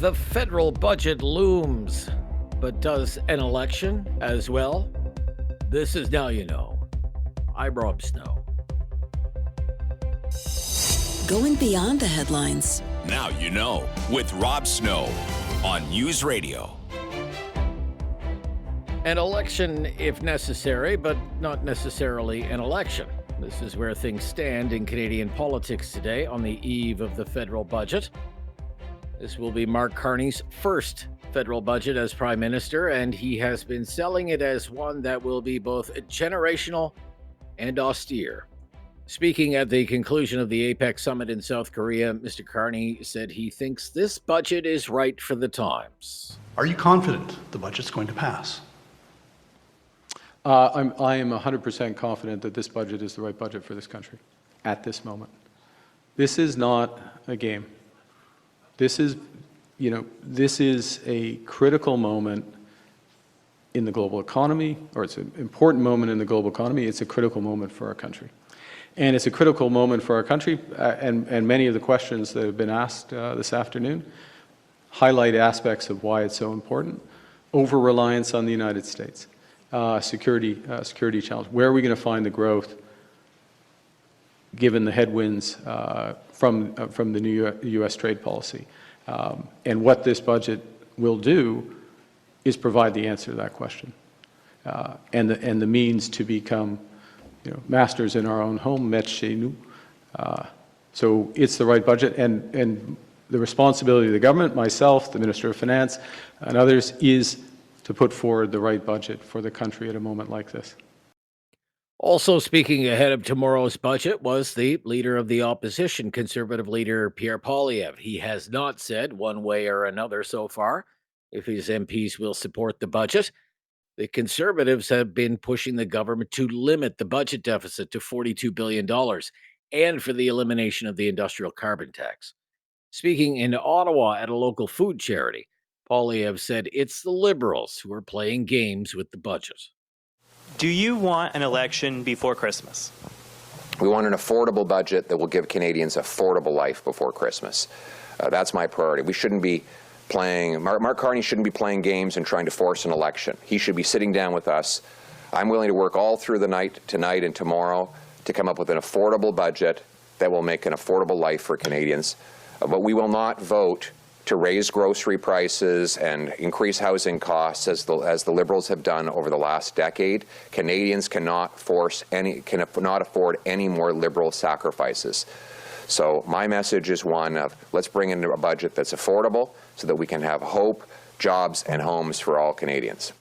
The federal budget looms, but does an election as well? This is Now You Know. I'm Rob Snow. Going beyond the headlines. Now You Know with Rob Snow on News Radio. An election if necessary, but not necessarily an election. This is where things stand in Canadian politics today on the eve of the federal budget. This will be Mark Carney's first federal budget as Prime Minister, and he has been selling it as one that will be both generational and austere. Speaking at the conclusion of the APEC summit in South Korea, Mr. Carney said he thinks this budget is right for the times. Are you confident the budget's going to pass? I am 100% confident that this budget is the right budget for this country at this moment. This is not a game. This is a critical moment in the global economy, or it's an important moment in the global economy. It's a critical moment for our country. And it's a critical moment for our country, and many of the questions that have been asked this afternoon highlight aspects of why it's so important. Over-reliance on the United States, security challenge. Where are we going to find the growth given the headwinds from the new U.S. trade policy? And what this budget will do is provide the answer to that question and the means to become masters in our own home, maîtres chez nous. So it's the right budget, and the responsibility of the government, myself, the Minister of Finance, and others, is to put forward the right budget for the country at a moment like this. Also speaking ahead of tomorrow's budget was the leader of the opposition, Conservative leader Pierre Poilievre. He has not said one way or another so far if his MPs will support the budget. The Conservatives have been pushing the government to limit the budget deficit to $42 billion and for the elimination of the industrial carbon tax. Speaking in Ottawa at a local food charity, Poilievre said it's the Liberals who are playing games with the budget. Do you want an election before Christmas? We want an affordable budget that will give Canadians affordable life before Christmas. That's my priority. We shouldn't be playing, Mark Carney shouldn't be playing games and trying to force an election. He should be sitting down with us. I'm willing to work all through the night, tonight and tomorrow, to come up with an affordable budget that will make an affordable life for Canadians. But we will not vote to raise grocery prices and increase housing costs as the Liberals have done over the last decade. Canadians cannot afford any more Liberal sacrifices. So my message is one of let's bring in a budget that's affordable so that we can have hope, jobs, and homes for all Canadians.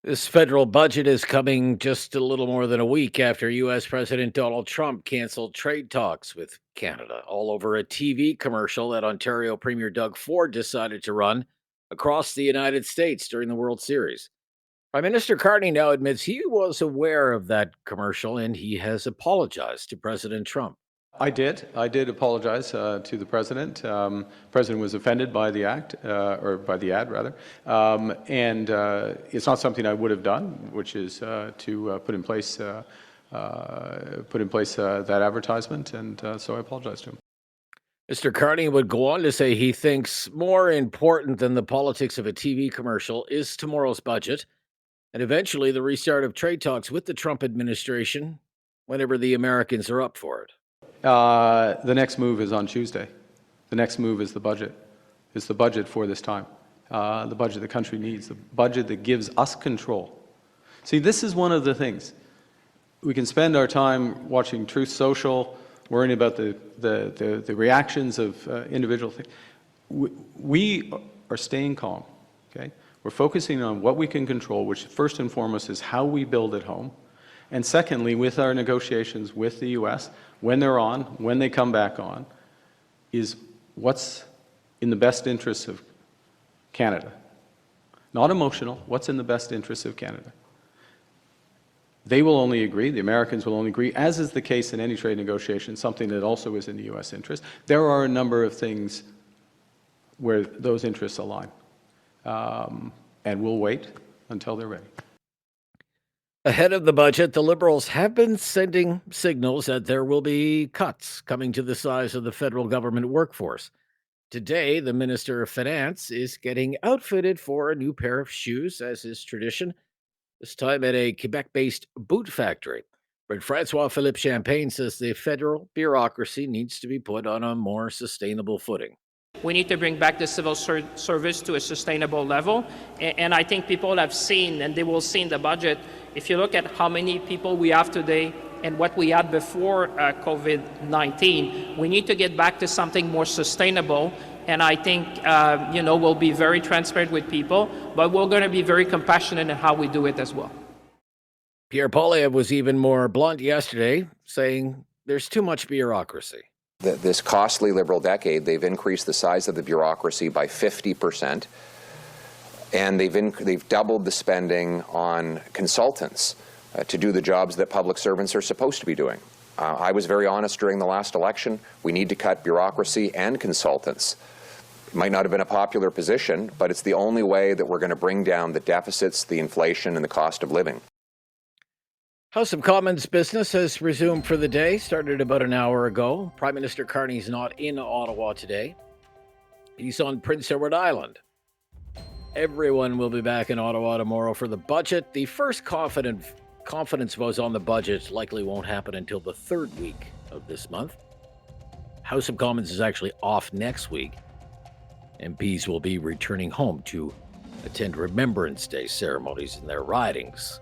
This federal budget is coming just a little more than a week after U.S. President Donald Trump canceled trade talks with Canada, all over a TV commercial that Ontario Premier Doug Ford decided to run across the United States during the World Series. Prime Minister Carney now admits he was aware of that commercial and he has apologized to President Trump. I did apologize to the president. President was offended by the act, or by the ad rather, and it's not something I would have done, which is to put in place that advertisement, and so I apologize to him. Mr. Carney would go on to say he thinks more important than the politics of a TV commercial is tomorrow's budget, and eventually the restart of trade talks with the Trump administration whenever the Americans are up for it. The next move is on Tuesday. The next move is the budget. It's the budget for this time. The budget the country needs. The budget that gives us control. See, this is one of the things. We can spend our time watching Truth Social, worrying about the reactions of individual things. We are staying calm. Okay? We're focusing on what we can control, which first and foremost is how we build at home. And secondly, with our negotiations with the U.S., when they're on, when they come back on, is what's in the best interests of Canada. Not emotional, what's in the best interests of Canada. They will only agree, the Americans will only agree, as is the case in any trade negotiation, something that also is in the U.S. interest. There are a number of things where those interests align. And we'll wait until they're ready. Ahead of the budget, the Liberals have been sending signals that there will be cuts coming to the size of the federal government workforce. Today, the Minister of Finance is getting outfitted for a new pair of shoes, as is tradition, this time at a Quebec based boot factory. But Francois Philippe Champagne says the federal bureaucracy needs to be put on a more sustainable footing. We need to bring back the civil service to a sustainable level. And I think people have seen, and they will see in the budget, if you look at how many people we have today and what we had before COVID-19, we need to get back to something more sustainable. And I think, we'll be very transparent with people, but we're going to be very compassionate in how we do it as well. Pierre Poilievre was even more blunt yesterday, saying there's too much bureaucracy. This costly Liberal decade, they've increased the size of the bureaucracy by 50%, and they've doubled the spending on consultants to do the jobs that public servants are supposed to be doing. I was very honest during the last election. We need to cut bureaucracy and consultants. It might not have been a popular position, but it's the only way that we're going to bring down the deficits, the inflation, and the cost of living. House of Commons business has resumed for the day, started about an hour ago. Prime Minister Carney's not in Ottawa today. He's on Prince Edward Island. Everyone will be back in Ottawa tomorrow for the budget. The first confidence votes on the budget likely won't happen until the third week of this month. House of Commons is actually off next week. MPs will be returning home to attend Remembrance Day ceremonies in their ridings.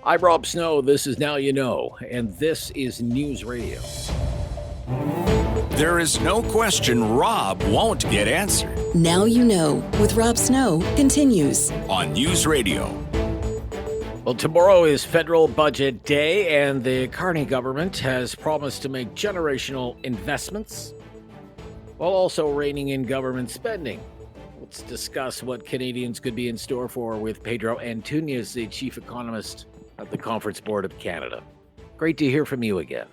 I'm Rob Snow, this is Now You Know, and this is News Radio. There is no question Rob won't get answered. Now You Know with Rob Snow continues On News Radio. Well, tomorrow is federal budget day, and the Carney government has promised to make generational investments while also reining in government spending. Let's discuss what Canadians could be in store for with Pedro Antunes, the chief economist at the Conference Board of Canada. Great to hear from you again.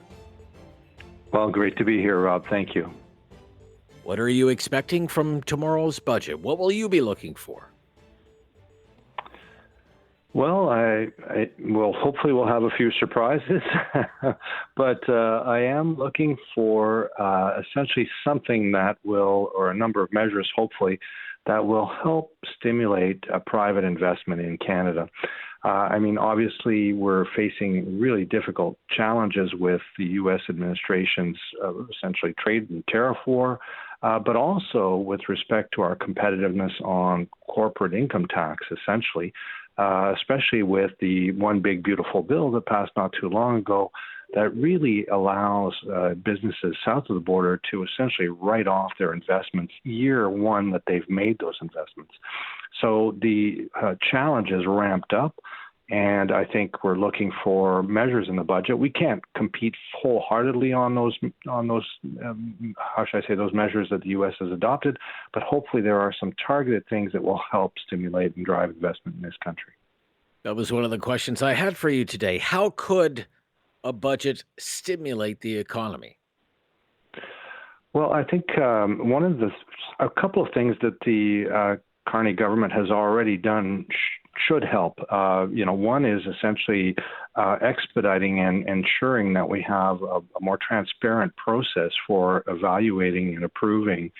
Well, great to be here, Rob. Thank you. What are you expecting from tomorrow's budget? What will you be looking for? Well, hopefully we'll have a few surprises, but I am looking for essentially something that will, or a number of measures, hopefully, that will help stimulate private investment in Canada. Obviously, we're facing really difficult challenges with the U.S. administration's essentially trade and tariff war, but also with respect to our competitiveness on corporate income tax, essentially, especially with the One Big Beautiful Bill that passed not too long ago that really allows businesses south of the border to essentially write off their investments year one that they've made those investments. So the challenge is ramped up, and I think we're looking for measures in the budget. We can't compete wholeheartedly on those those measures that the U.S. has adopted, but hopefully there are some targeted things that will help stimulate and drive investment in this country. That was one of the questions I had for you today. How could a budget stimulate the economy? Well, I think a couple of things that the Carney government has already done should help. One is essentially expediting and ensuring that we have a more transparent process for evaluating and approving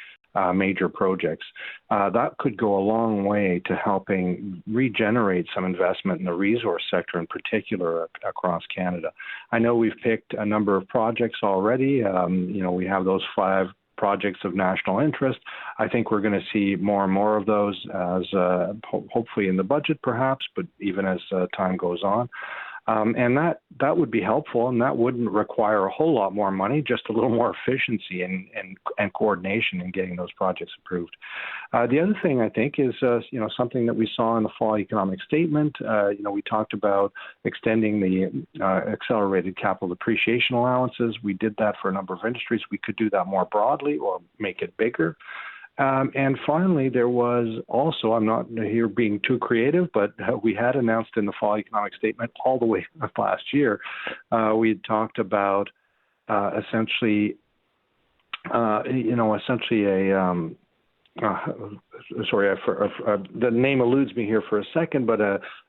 major projects. That could go a long way to helping regenerate some investment in the resource sector in particular across Canada. I know we've picked a number of projects already. We have those 5 projects of national interest. I think we're going to see more and more of those as hopefully in the budget perhaps, but even as time goes on. And that would be helpful, and that wouldn't require a whole lot more money, just a little more efficiency and coordination in getting those projects approved. The other thing I think is something that we saw in the fall economic statement. We talked about extending the accelerated capital depreciation allowances. We did that for a number of industries. We could do that more broadly or make it bigger. And finally, there was also, I'm not here being too creative, but we had announced in the fall economic statement all the way last year, we had talked about essentially sorry, the name eludes me here for a second, but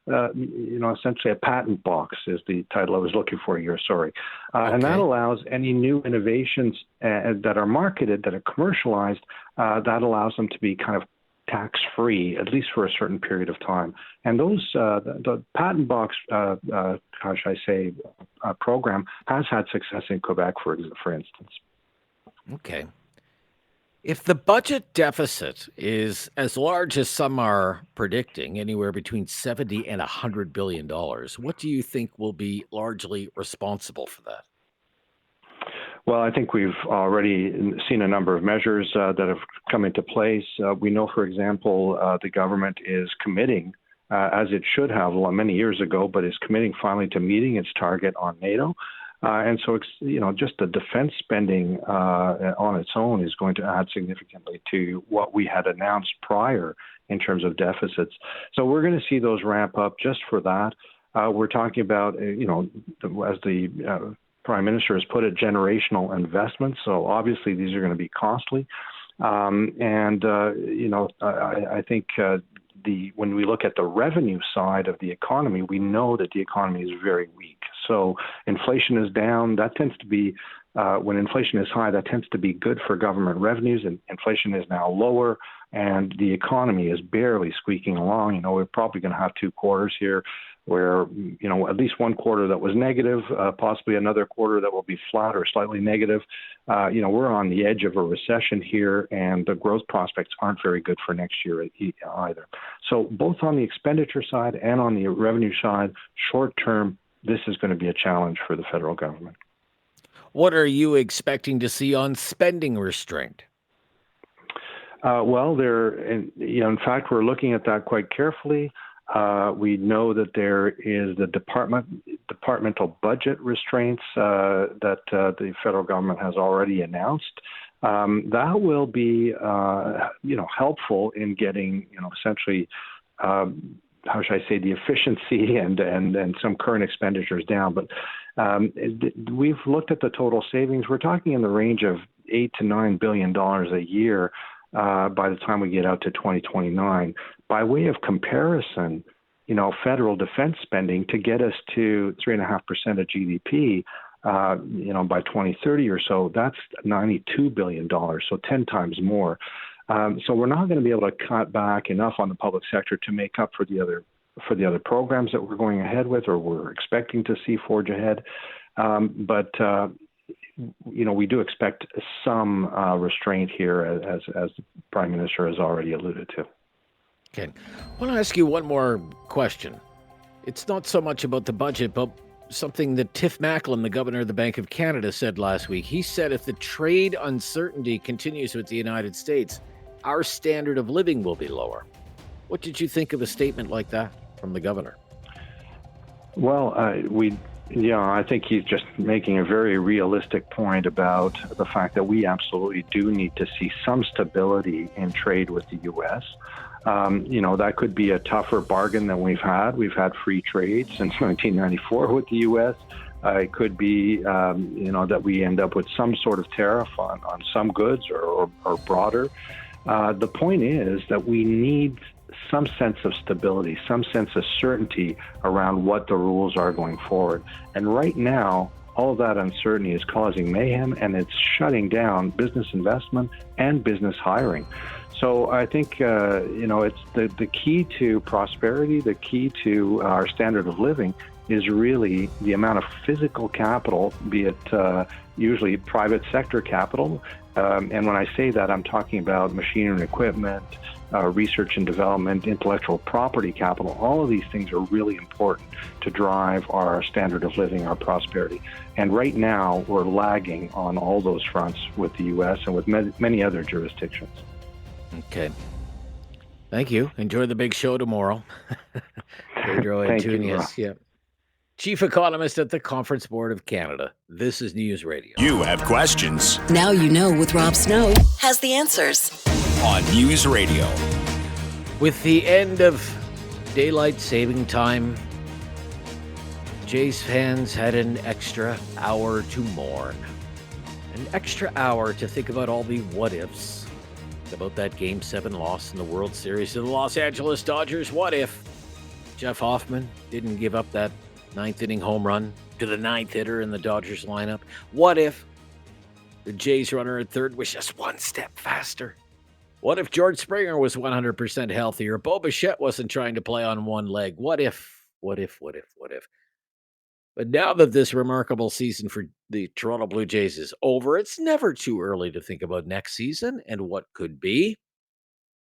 essentially a patent box is the title I was looking for here. Sorry, and that allows any new innovations that are marketed, that are commercialized, that allows them to be kind of tax-free, at least for a certain period of time. And those, the patent box, program has had success in Quebec, for instance. Okay. If the budget deficit is as large as some are predicting, anywhere between $70 and $100 billion, what do you think will be largely responsible for that? Well, I think we've already seen a number of measures that have come into place. We know, for example, the government is committing, as it should have many years ago, but is committing finally to meeting its target on NATO. And so, just the defense spending on its own is going to add significantly to what we had announced prior in terms of deficits. So we're going to see those ramp up just for that. We're talking about, as the Prime Minister has put it, generational investments. So obviously these are going to be costly. I think when we look at the revenue side of the economy, we know that the economy is very weak. So inflation is down. That tends to be, when inflation is high, that tends to be good for government revenues. And inflation is now lower, and the economy is barely squeaking along. We're probably going to have 2 quarters here where, at least one quarter that was negative, possibly another quarter that will be flat or slightly negative. We're on the edge of a recession here, and the growth prospects aren't very good for next year either. So both on the expenditure side and on the revenue side, short term, this is going to be a challenge for the federal government. What are you expecting to see on spending restraint? In fact, we're looking at that quite carefully. We know that there is the departmental budget restraints that the federal government has already announced. That will be, helpful in getting, essentially, the efficiency and some current expenditures down. But we've looked at the total savings. We're talking in the range of $8 to $9 billion a year by the time we get out to 2029. By way of comparison, federal defense spending to get us to 3.5% of GDP, by 2030 or so, that's $92 billion, so 10 times more. So we're not going to be able to cut back enough on the public sector to make up for the other programs that we're going ahead with, or we're expecting to see forge ahead. But we do expect some restraint here, as the Prime Minister has already alluded to. Okay. I want to ask you one more question. It's not so much about the budget, but something that Tiff Macklem, the governor of the Bank of Canada, said last week. He said if the trade uncertainty continues with the United States, our standard of living will be lower. What did you think of a statement like that from the governor? Well, I think he's just making a very realistic point about the fact that we absolutely do need to see some stability in trade with the U.S. That could be a tougher bargain than we've had. We've had free trade since 1994 with the U.S. It could be, that we end up with some sort of tariff on some goods or broader. The point is that we need some sense of stability, some sense of certainty around what the rules are going forward. And right now, all of that uncertainty is causing mayhem, and it's shutting down business investment and business hiring. So I think, it's the key to prosperity, the key to our standard of living is really the amount of physical capital, be it usually private sector capital. And when I say that, I'm talking about machinery and equipment, research and development, intellectual property capital. All of these things are really important to drive our standard of living, our prosperity. And right now, we're lagging on all those fronts with the U.S. and with many other jurisdictions. Okay. Thank you. Enjoy the big show tomorrow. Pedro Antunes, yeah. Chief Economist at the Conference Board of Canada. This is News Radio. You have questions. Now you know with Rob Snow has the answers. On News Radio. With the end of daylight saving time, Jays fans had an extra hour to mourn. An extra hour to think about all the what-ifs about that Game 7 loss in the World Series to the Los Angeles Dodgers. What if Jeff Hoffman didn't give up that ninth-inning home run to the ninth hitter in the Dodgers lineup? What if the Jays runner at third was just one step faster? What if George Springer was 100% healthier? Bo Bichette wasn't trying to play on one leg? What if? But now that this remarkable season for the Toronto Blue Jays is over, it's never too early to think about next season and what could be.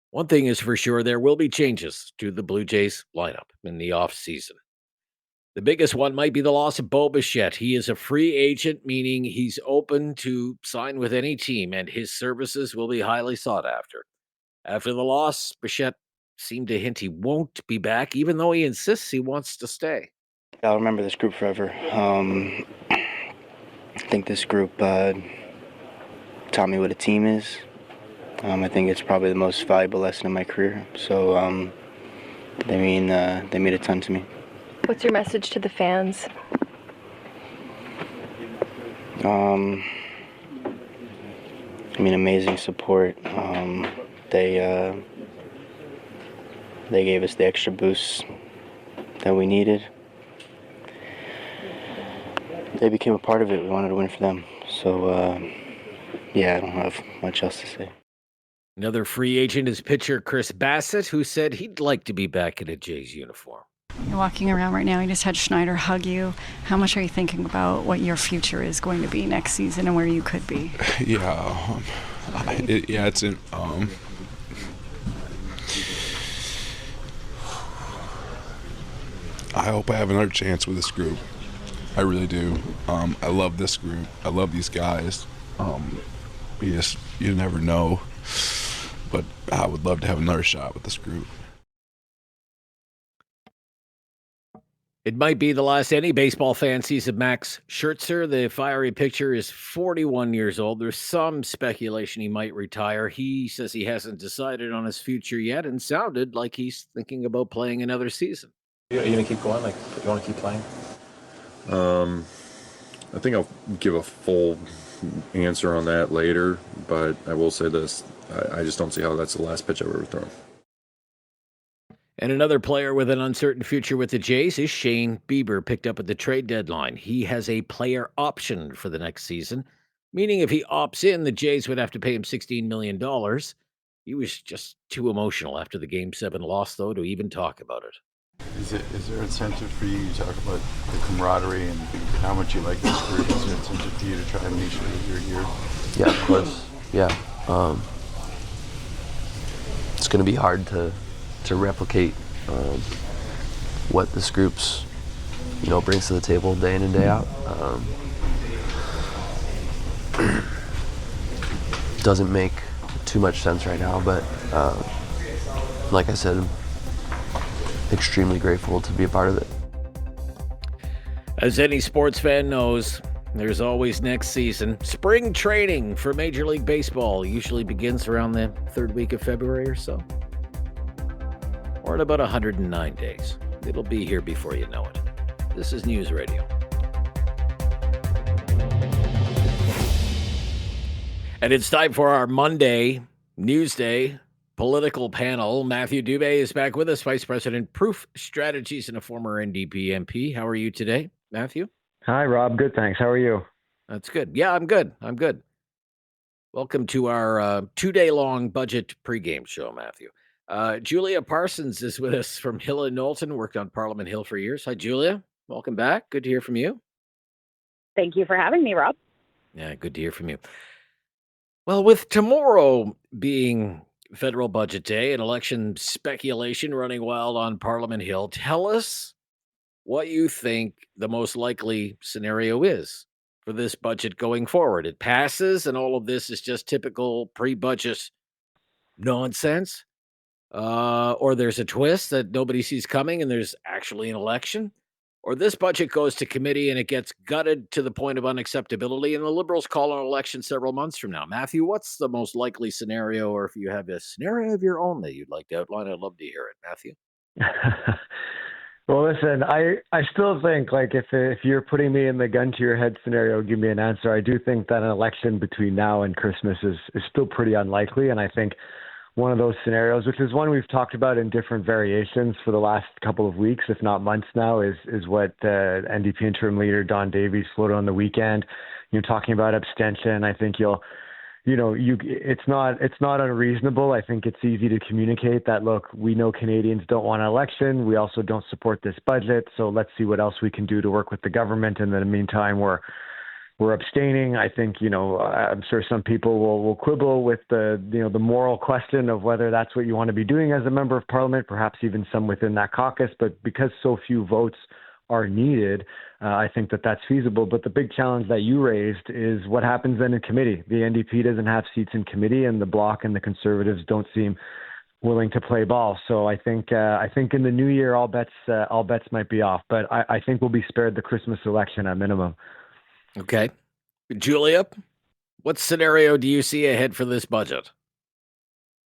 One thing is for sure, there will be changes to the Blue Jays lineup in the offseason. The biggest one might be the loss of Bo Bichette. He is a free agent, meaning he's open to sign with any team, and his services will be highly sought after. After the loss, Bichette seemed to hint he won't be back, even though he insists he wants to stay. I'll remember this group forever. I think this group taught me what a team is. I think it's probably the most valuable lesson in my career. So they mean a ton to me. What's your message to the fans? Amazing support. They gave us the extra boost that we needed. They became a part of it. We wanted to win for them. So, I don't have much else to say. Another free agent is pitcher Chris Bassett, who said he'd like to be back in a Jays uniform. You're walking around right now. You just had Schneider hug you. How much are you thinking about what your future is going to be next season and where you could be? It's in. I hope I have another chance with this group. I really do. I love this group. I love these guys. You never know. But I would love to have another shot with this group. It might be the last any baseball fan sees of Max Scherzer. The fiery pitcher is 41 years old. There's some speculation he might retire. He says he hasn't decided on his future yet and sounded like he's thinking about playing another season. Are you going to keep going? You want to keep playing? I think I'll give a full answer on that later, but I will say this. I just don't see how that's the last pitch I've ever thrown. And another player with an uncertain future with the Jays is Shane Bieber, picked up at the trade deadline. He has a player option for the next season, meaning if he opts in, the Jays would have to pay him $16 million. He was just too emotional after the Game 7 loss, though, to even talk about it. Is there incentive for you? You talk about the camaraderie and how much you like this group. Is there incentive for you to try and make sure that you're here? Yeah, of course. Yeah. It's going to be hard to replicate what this group's brings to the table day in and day out. Doesn't make too much sense right now, but like I said, extremely grateful to be a part of it. As any sports fan knows, there's always next season. Spring training for Major League Baseball usually begins around the third week of February or so, or in about 109 days. It'll be here before you know it. This is News Radio. And it's time for our Monday Newsday political panel. Matthew Dube is back with us, Vice President, Proof Strategies, and a former NDP MP. How are you today, Matthew? Hi, Rob. Good, thanks. How are you? That's good. Yeah, I'm good. Welcome to our 2-day-long budget pregame show, Matthew. Julia Parsons is with us from Hill and Knowlton, worked on Parliament Hill for years. Hi, Julia. Welcome back. Good to hear from you. Thank you for having me, Rob. Yeah, good to hear from you. Well, with tomorrow being federal budget day and election speculation running wild on Parliament Hill, tell us what you think the most likely scenario is for this budget going forward. It passes and all of this is just typical pre-budget nonsense, or there's a twist that nobody sees coming and there's actually an election, or this budget goes to committee and it gets gutted to the point of unacceptability and the Liberals call an election several months from now. Matthew, what's the most likely scenario, or if you have a scenario of your own that you'd like to outline, I'd love to hear it, Matthew. Well, listen, I still think, if you're putting me in the gun to your head scenario, give me an answer. I do think that an election between now and Christmas is still pretty unlikely, and I think one of those scenarios, which is one we've talked about in different variations for the last couple of weeks, if not months now, is what NDP interim leader Don Davies floated on the weekend. Talking about abstention. I think it's not unreasonable. I think it's easy to communicate that, look, we know Canadians don't want an election. We also don't support this budget. So let's see what else we can do to work with the government. And in the meantime, we're abstaining. I think, I'm sure some people will quibble with the moral question of whether that's what you want to be doing as a member of parliament, perhaps even some within that caucus. But because so few votes are needed, I think that's feasible. But the big challenge that you raised is what happens then in committee. The NDP doesn't have seats in committee, and the Bloc and the Conservatives don't seem willing to play ball. So I think in the new year, all bets might be off. But I think we'll be spared the Christmas election at minimum. Okay. Julia, what scenario do you see ahead for this budget?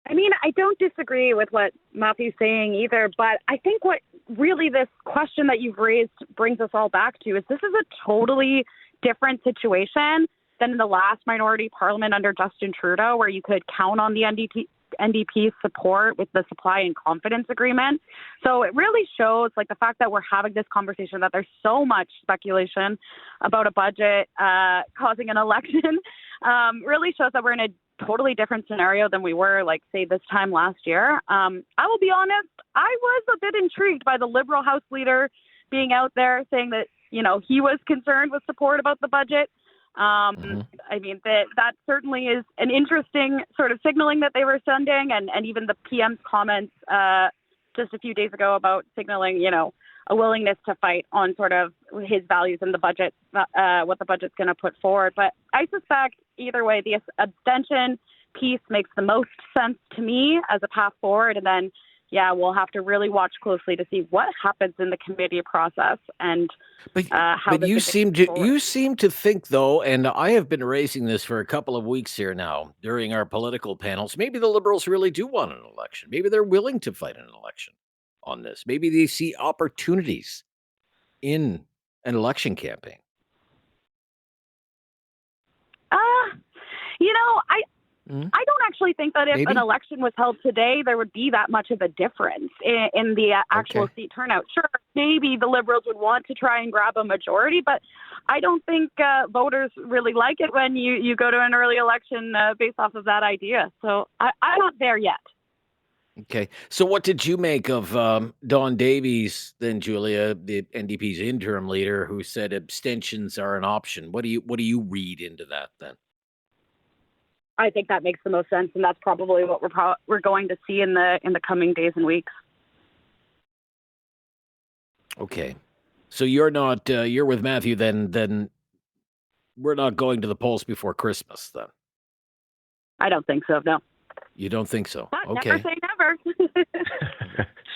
I mean, I don't disagree with what Matthew's saying either, but I think what really this question that you've raised brings us all back to is this is a totally different situation than in the last minority parliament under Justin Trudeau, where you could count on the NDP's support with the supply and confidence agreement. So it really shows, the fact that we're having this conversation, that there's so much speculation about a budget causing an election, really shows that we're in a totally different scenario than we were, say, this time last year. I will be honest, I was a bit intrigued by the Liberal House Leader being out there saying that, he was concerned with support about the budget. I mean, that certainly is an interesting sort of signaling that they were sending, and even the PM's comments just a few days ago about signaling, a willingness to fight on sort of his values in the budget, what the budget's going to put forward. But I suspect either way, the abstention piece makes the most sense to me as a path forward. And then, we'll have to really watch closely to see what happens in the committee process and how. But you seem to think, though, and I have been raising this for a couple of weeks here now during our political panels. Maybe the Liberals really do want an election. Maybe they're willing to fight an election on this. Maybe they see opportunities in an election campaign. I don't actually think that if an election was held today, there would be that much of a difference in the actual seat turnout. Sure, maybe the Liberals would want to try and grab a majority, but I don't think voters really like it when you go to an early election based off of that idea. So I'm not there yet. Okay. So what did you make of Don Davies, then, Julia, the NDP's interim leader, who said abstentions are an option? What do you read into that then? I think that makes the most sense, and that's probably what we're going to see in the coming days and weeks. Okay. So you're not you're with Matthew then we're not going to the polls before Christmas then. I don't think so, no. You don't think so? But okay. Never say never.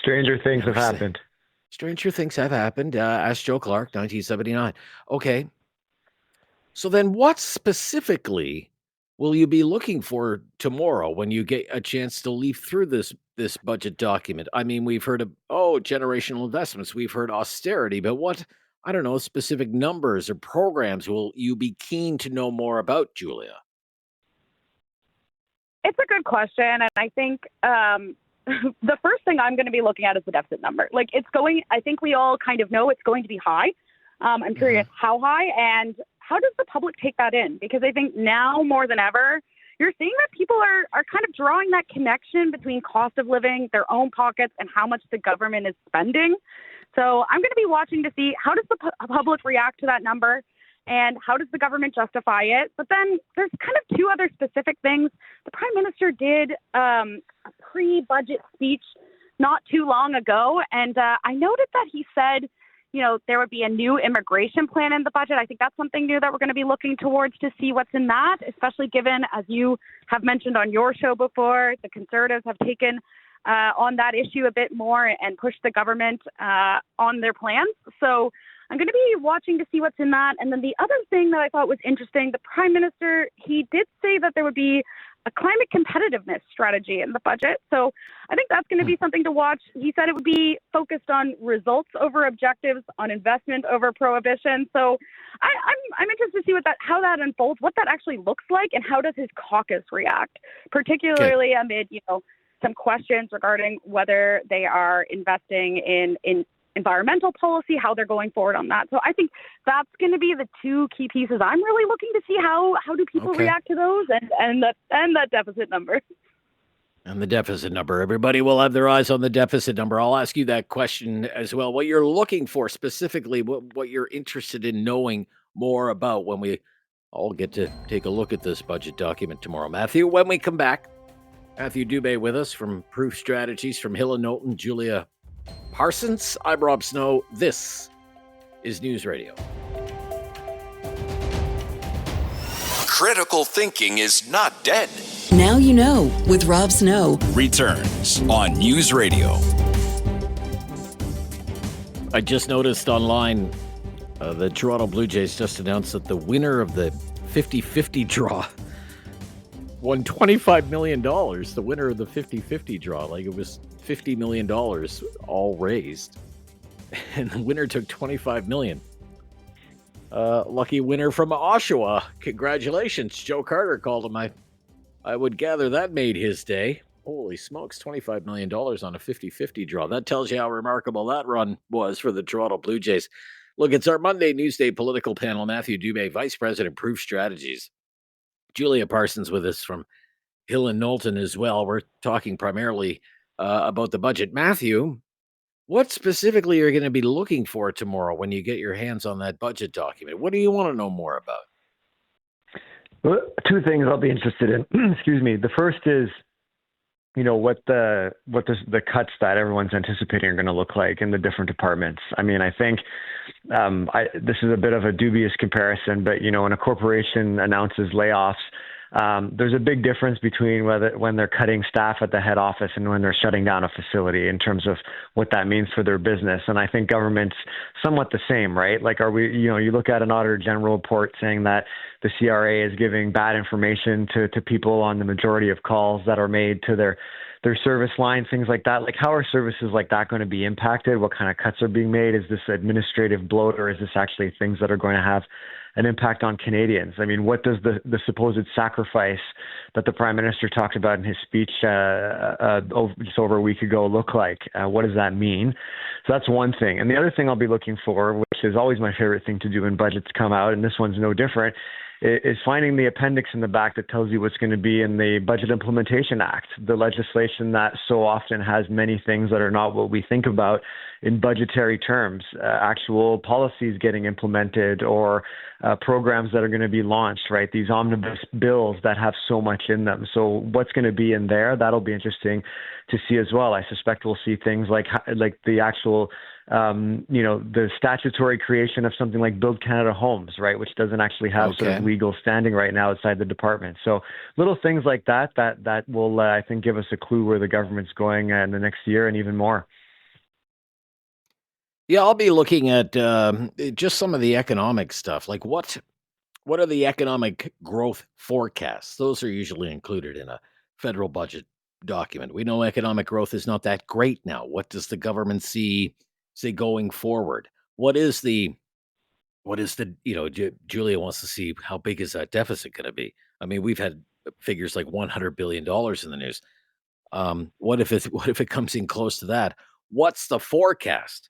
Stranger things have happened. Stranger things have happened. Ask Joe Clark, 1979. Okay. So then what specifically will you be looking for tomorrow when you get a chance to leaf through this budget document? I mean, we've heard of, generational investments. We've heard austerity, but what, I don't know, specific numbers or programs will you be keen to know more about, Julia? It's a good question. And I think the first thing I'm going to be looking at is the deficit number. I think we all kind of know it's going to be high. I'm curious how high, and how does the public take that in? Because I think now more than ever, you're seeing that people are kind of drawing that connection between cost of living, their own pockets, and how much the government is spending. So I'm going to be watching to see how does the public react to that number, and how does the government justify it? But then there's kind of two other specific things. The Prime Minister did a pre-budget speech not too long ago, and I noted that he said, there would be a new immigration plan in the budget. I think that's something new that we're going to be looking towards to see what's in that, especially given, as you have mentioned on your show before, the Conservatives have taken on that issue a bit more and pushed the government on their plans. So I'm going to be watching to see what's in that. And then the other thing that I thought was interesting, the Prime Minister, he did say that there would be a climate competitiveness strategy in the budget. So I think that's going to be something to watch. He said it would be focused on results over objectives, on investment over prohibition. So I'm interested to see how that unfolds, what that actually looks like, and how does his caucus react, particularly amid some questions regarding whether they are investing in environmental policy, how they're going forward on that. So I think that's going to be the two key pieces. I'm really looking to see how do people react to those and that deficit number. And the deficit number. Everybody will have their eyes on the deficit number. I'll ask you that question as well. What you're looking for specifically, what you're interested in knowing more about when we all get to take a look at this budget document tomorrow. Matthew, when we come back, Matthew Dube with us from Proof Strategies from Hill and Knowlton, Julia Parsons. I'm Rob Snow. This is News Radio. Critical thinking is not dead. Now you know with Rob Snow. Returns on News Radio. I just noticed online the Toronto Blue Jays just announced that the winner of the 50-50 draw won $25 million. The winner of the 50-50 draw. Like it was $50 million all raised. And the winner took $25 million. Lucky winner from Oshawa. Congratulations. Joe Carter called him. I would gather that made his day. Holy smokes, $25 million on a 50-50 draw. That tells you how remarkable that run was for the Toronto Blue Jays. Look, it's our Monday Newsday political panel. Matthew Dube, Vice President, Proof Strategies. Julia Parsons with us from Hill and Knowlton as well. We're talking primarily about the budget. Matthew, what specifically are you going to be looking for tomorrow when you get your hands on that budget document? What do you want to know more about? Well, two things I'll be interested in. Excuse me. The first is, what the cuts that everyone's anticipating are going to look like in the different departments. I mean, I think this is a bit of a dubious comparison, but when a corporation announces layoffs, there's a big difference between when they're cutting staff at the head office and when they're shutting down a facility in terms of what that means for their business. And I think government's somewhat the same, right? Like, you look at an Auditor General report saying that the CRA is giving bad information to people on the majority of calls that are made to their service line, things like that. Like, how are services like that going to be impacted? What kind of cuts are being made? Is this administrative bloat, or is this actually things that are going to have an impact on Canadians? I mean, what does the supposed sacrifice that the Prime Minister talked about in his speech just over a week ago look like? What does that mean? So that's one thing. And the other thing I'll be looking for, which is always my favorite thing to do when budgets come out, and this one's no different, is finding the appendix in the back that tells you what's going to be in the Budget Implementation Act, the legislation that so often has many things that are not what we think about in budgetary terms, actual policies getting implemented or programs that are going to be launched, right? These omnibus bills that have so much in them. So what's going to be in there? That'll be interesting to see as well. I suspect we'll see things like the actual the statutory creation of something like Build Canada Homes, right, which doesn't actually have sort of legal standing right now outside the department. So little things like that will, I think, give us a clue where the government's going in the next year and even more. Yeah, I'll be looking at just some of the economic stuff. Like what are the economic growth forecasts? Those are usually included in a federal budget document. We know economic growth is not that great now. What does the government see going forward? What is the Julia wants to see how big is that deficit going to be? I mean, we've had figures like $100 billion in the news. What if it comes in close to that? What's the forecast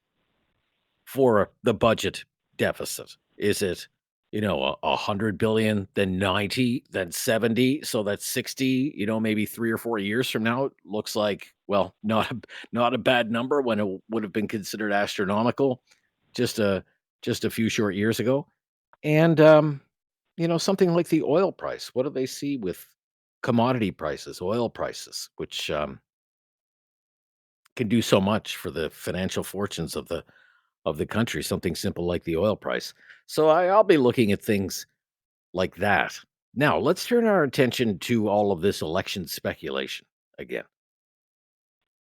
for the budget deficit? Is it, 100 billion, then 90, then 70? So that's 60, maybe 3 or 4 years from now. It looks like, well, not a bad number when it would have been considered astronomical just a few short years ago. And, something like the oil price. What do they see with commodity prices, oil prices, which can do so much for the financial fortunes of the country, something simple like the oil price. So I'll be looking at things like that. Now, let's turn our attention to all of this election speculation again.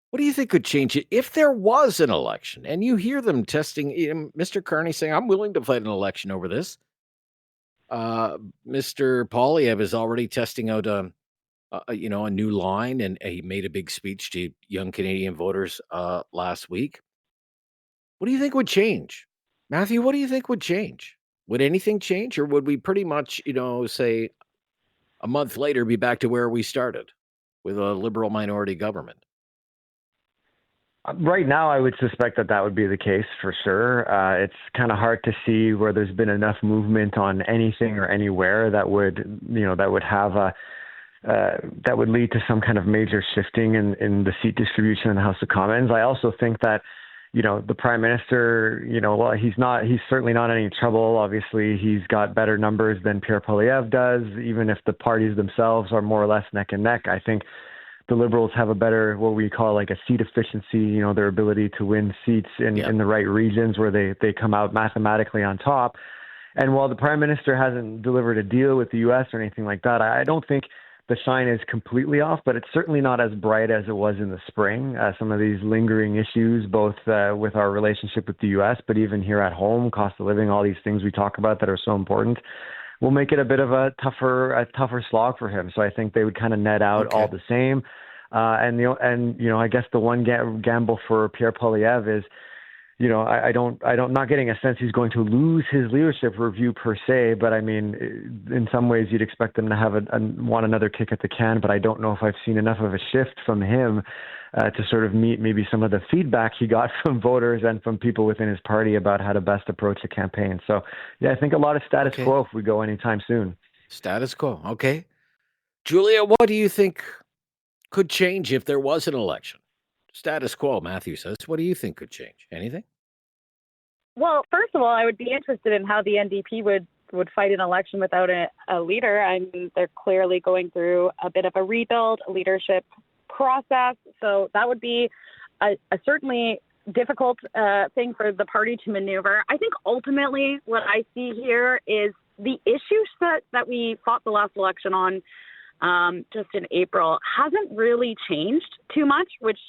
What do you think could change it if there was an election? And you hear them testing, Mr. Carney saying, I'm willing to fight an election over this. Mr. Poilievre is already testing out a new line, and he made a big speech to young Canadian voters last week. What do you think would change? Matthew, what do you think would change? Would anything change, or would we pretty much, say a month later be back to where we started with a liberal minority government? Right now, I would suspect that would be the case for sure. It's kind of hard to see where there's been enough movement on anything or anywhere that would have that would lead to some kind of major shifting in the seat distribution in the House of Commons. I also think that, the Prime Minister, well, he's certainly not in any trouble. Obviously, he's got better numbers than Pierre Poilievre does, even if the parties themselves are more or less neck and neck. I think the Liberals have a better, what we call like a seat efficiency, their ability to win seats in the right regions where they come out mathematically on top. And while the Prime Minister hasn't delivered a deal with the U.S. or anything like that, I don't think the shine is completely off, but it's certainly not as bright as it was in the spring. Some of these lingering issues, both with our relationship with the U.S., but even here at home, cost of living, all these things we talk about that are so important, will make it a bit of a tougher slog for him. So I think they would kind of net out all the same. I guess the one gamble for Pierre Poilievre is, I'm not getting a sense he's going to lose his leadership review per se, but I mean, in some ways you'd expect them to want another kick at the can, but I don't know if I've seen enough of a shift from him to sort of meet maybe some of the feedback he got from voters and from people within his party about how to best approach a campaign. So, yeah, I think a lot of status quo if we go anytime soon. Status quo. Okay. Julia, what do you think could change if there was an election? Status quo, Matthew says. What do you think could change? Anything? Well, first of all, I would be interested in how the NDP would fight an election without a leader. I mean, they're clearly going through a bit of a rebuild, a leadership process. So that would be a certainly difficult thing for the party to maneuver. I think ultimately what I see here is the issues that we fought the last election on just in April hasn't really changed too much, which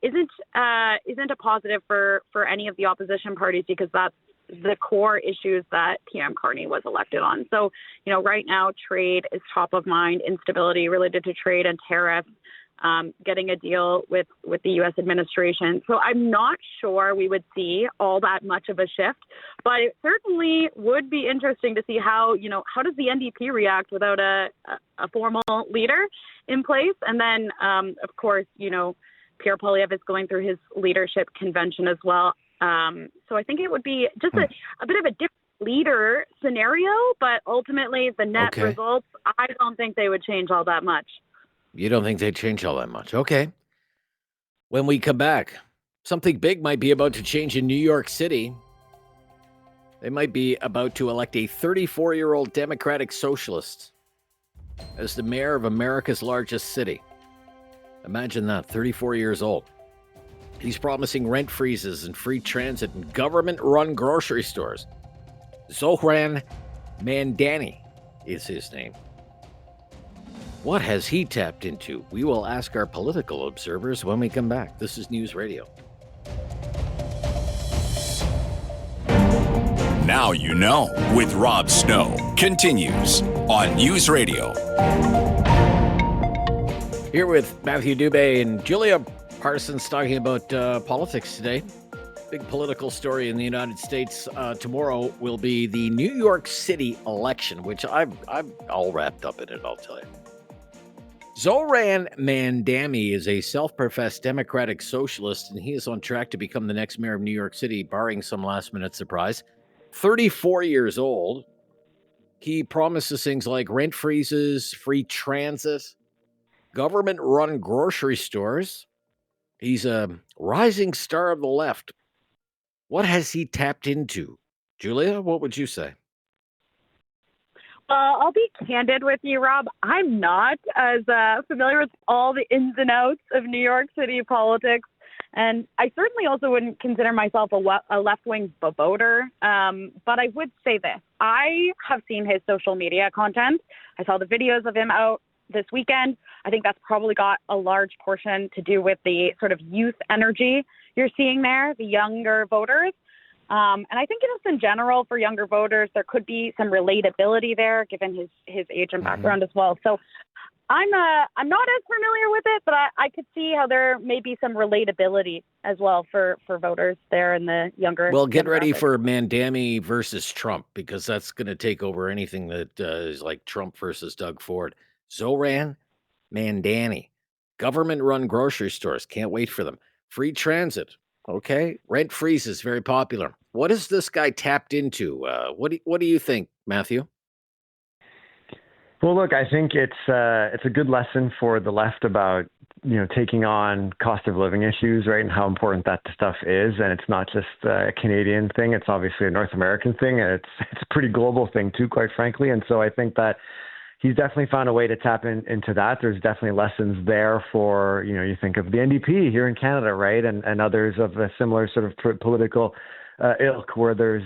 isn't a positive for any of the opposition parties, because that's the core issues that PM Carney was elected on. So, right now trade is top of mind, instability related to trade and tariffs, getting a deal with the U.S. administration. So I'm not sure we would see all that much of a shift, but it certainly would be interesting to see how does the NDP react without a formal leader in place. And then, of course, Pierre Poilievre is going through his leadership convention as well. So I think it would be just a bit of a different leader scenario, but ultimately the net results, I don't think they would change all that much. You don't think they'd change all that much? Okay. When we come back, something big might be about to change in New York City. They might be about to elect a 34-year-old Democratic socialist as the mayor of America's largest city. Imagine that, 34 years old. He's promising rent freezes and free transit and government-run grocery stores. Zohran Mamdani is his name. What has he tapped into? We will ask our political observers when we come back. This is News Radio. Now you know with Rob Snow continues on News Radio. Here with Matthew Dube and Julia Parsons talking about politics today. Big political story in the United States. Tomorrow will be the New York City election, which I'm all wrapped up in it, I'll tell you. Zohran Mamdani is a self-professed Democratic socialist, and he is on track to become the next mayor of New York City, barring some last-minute surprise. 34 years old. He promises things like rent freezes, free transit, government-run grocery stores. He's a rising star of the left. What has he tapped into? Julia, what would you say? I'll be candid with you, Rob. I'm not as familiar with all the ins and outs of New York City politics. And I certainly also wouldn't consider myself a left-wing voter. But I would say this. I have seen his social media content. I saw the videos of him out this weekend. I think that's probably got a large portion to do with the sort of youth energy you're seeing there, the younger voters. And I think just in general for younger voters, there could be some relatability there given his age and background as well. So I'm not as familiar with it, but I could see how there may be some relatability as well for voters there in the younger. Well, get ready demographic. for Mandami versus Trump, because that's going to take over anything that is like Trump versus Doug Ford. Zoran Mandani, government-run grocery stores. Can't wait for them. Free transit. Okay, rent freeze is very popular. What is this guy tapped into? What do you think, Matthew? Well, look, I think it's a good lesson for the left about taking on cost of living issues, right, and how important that stuff is. And it's not just a Canadian thing; it's obviously a North American thing, and it's a pretty global thing too, quite frankly. And so I think that he's definitely found a way to tap into that. There's definitely lessons there for you think of the NDP here in Canada, right, and others of a similar sort of political ilk, where there's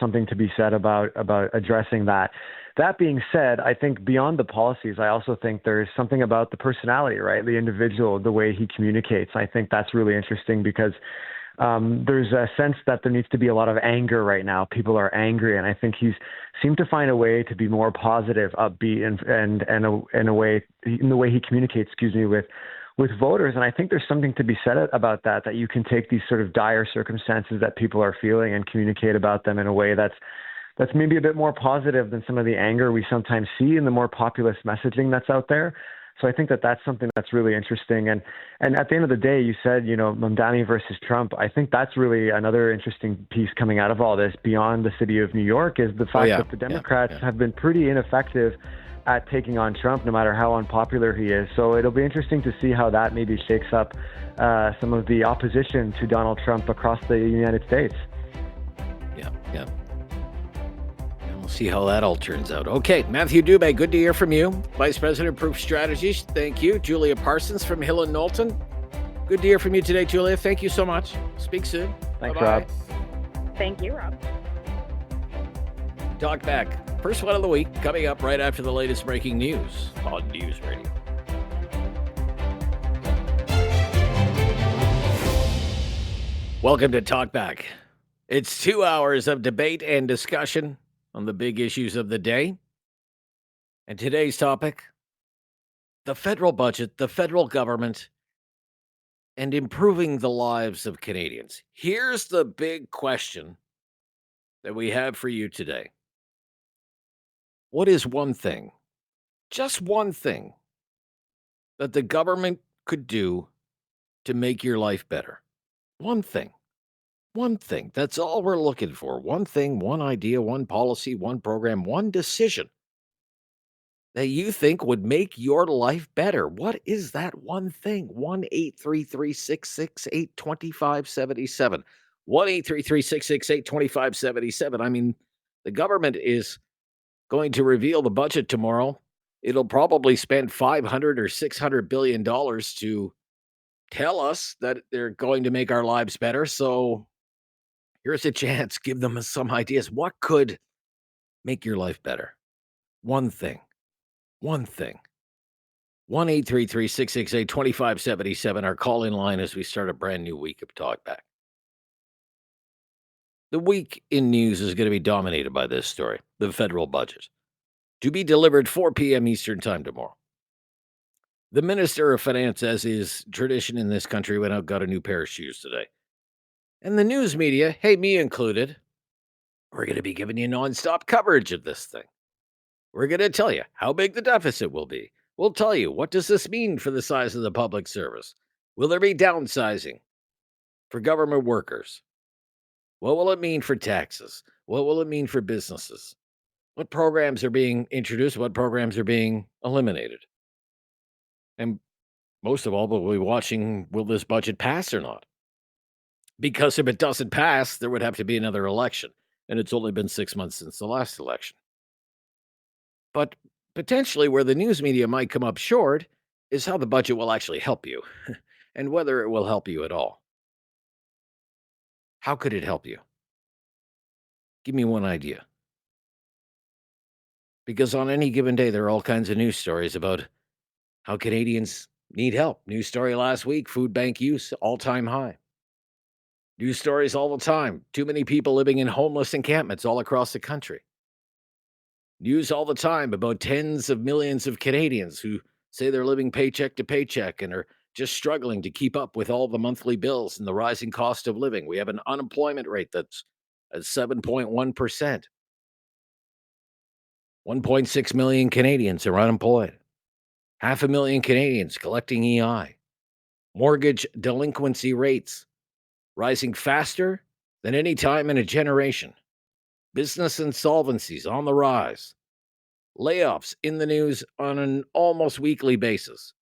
something to be said about addressing that. That being said, I think beyond the policies, I also think there's something about the personality, right? The individual, the way he communicates. I think that's really interesting because there's a sense that there needs to be a lot of anger right now. People are angry, and I think he's seemed to find a way to be more positive, upbeat, and in the way he communicates. With voters, and I think there's something to be said about that. That you can take these sort of dire circumstances that people are feeling and communicate about them in a way that's maybe a bit more positive than some of the anger we sometimes see in the more populist messaging that's out there. So I think that's something that's really interesting. And at the end of the day, you said, Mamdani versus Trump. I think that's really another interesting piece coming out of all this beyond the city of New York is the fact that the Democrats have been pretty ineffective at taking on Trump, no matter how unpopular he is. So it'll be interesting to see how that maybe shakes up some of the opposition to Donald Trump across the United States. Yeah. We'll see how that all turns out. Okay, Matthew Dube, good to hear from you. Vice President of Proof Strategies, thank you. Julia Parsons from Hill and Knowlton. Good to hear from you today, Julia. Thank you so much. Speak soon. Thanks, Bye-bye. Rob. Thank you, Rob. Talkback. First one of the week, coming up right after the latest breaking news on News Radio. Welcome to Talkback. It's 2 hours of debate and discussion on the big issues of the day. And today's topic, the federal budget, the federal government, and improving the lives of Canadians. Here's the big question that we have for you today. What is one thing, just one thing, that the government could do to make your life better? One thing. One thing. That's all we're looking for. One thing, one idea, one policy, one program, one decision that you think would make your life better. What is that one thing? 1-833-668-2577. 1-833-668-2577. I mean, the government is going to reveal the budget tomorrow. It'll probably spend $500 or $600 billion to tell us that they're going to make our lives better. So here's a chance. Give them some ideas. What could make your life better? One thing. One thing. 1-833-668-2577. Our call-in line as we start a brand new week of Talkback. The week in news is going to be dominated by this story, the federal budget, to be delivered 4 p.m. Eastern time tomorrow. The Minister of Finance, as is tradition in this country, went out got a new pair of shoes today. And the news media, hey, me included, we're going to be giving you nonstop coverage of this thing. We're going to tell you how big the deficit will be. We'll tell you, what does this mean for the size of the public service? Will there be downsizing for government workers? What will it mean for taxes? What will it mean for businesses? What programs are being introduced? What programs are being eliminated? And most of all, we'll be watching, will this budget pass or not? Because if it doesn't pass, there would have to be another election. And it's only been 6 months since the last election. But potentially where the news media might come up short is how the budget will actually help you and whether it will help you at all. How could it help you? Give me one idea. Because on any given day, there are all kinds of news stories about how Canadians need help. News story last week, food bank use, all-time high. News stories all the time. Too many people living in homeless encampments all across the country. News all the time about tens of millions of Canadians who say they're living paycheck to paycheck and are just struggling to keep up with all the monthly bills and the rising cost of living. We have an unemployment rate that's at 7.1%. 1.6 million Canadians are unemployed. 500,000 Canadians collecting EI. Mortgage delinquency rates rising faster than any time in a generation. Business insolvencies on the rise. Layoffs in the news on an almost weekly basis.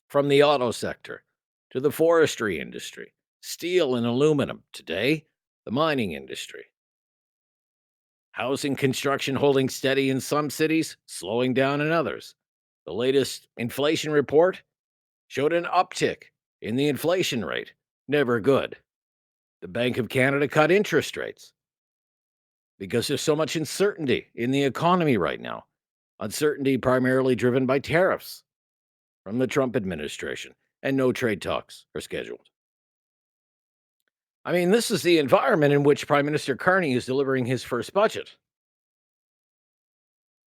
From the auto sector to the forestry industry, steel and aluminum, today, the mining industry. Housing construction holding steady in some cities, slowing down in others. The latest inflation report showed an uptick in the inflation rate. Never good. The Bank of Canada cut interest rates because there's so much uncertainty in the economy right now. Uncertainty primarily driven by tariffs from the Trump administration, and no trade talks are scheduled. I mean, this is the environment in which Prime Minister Carney is delivering his first budget.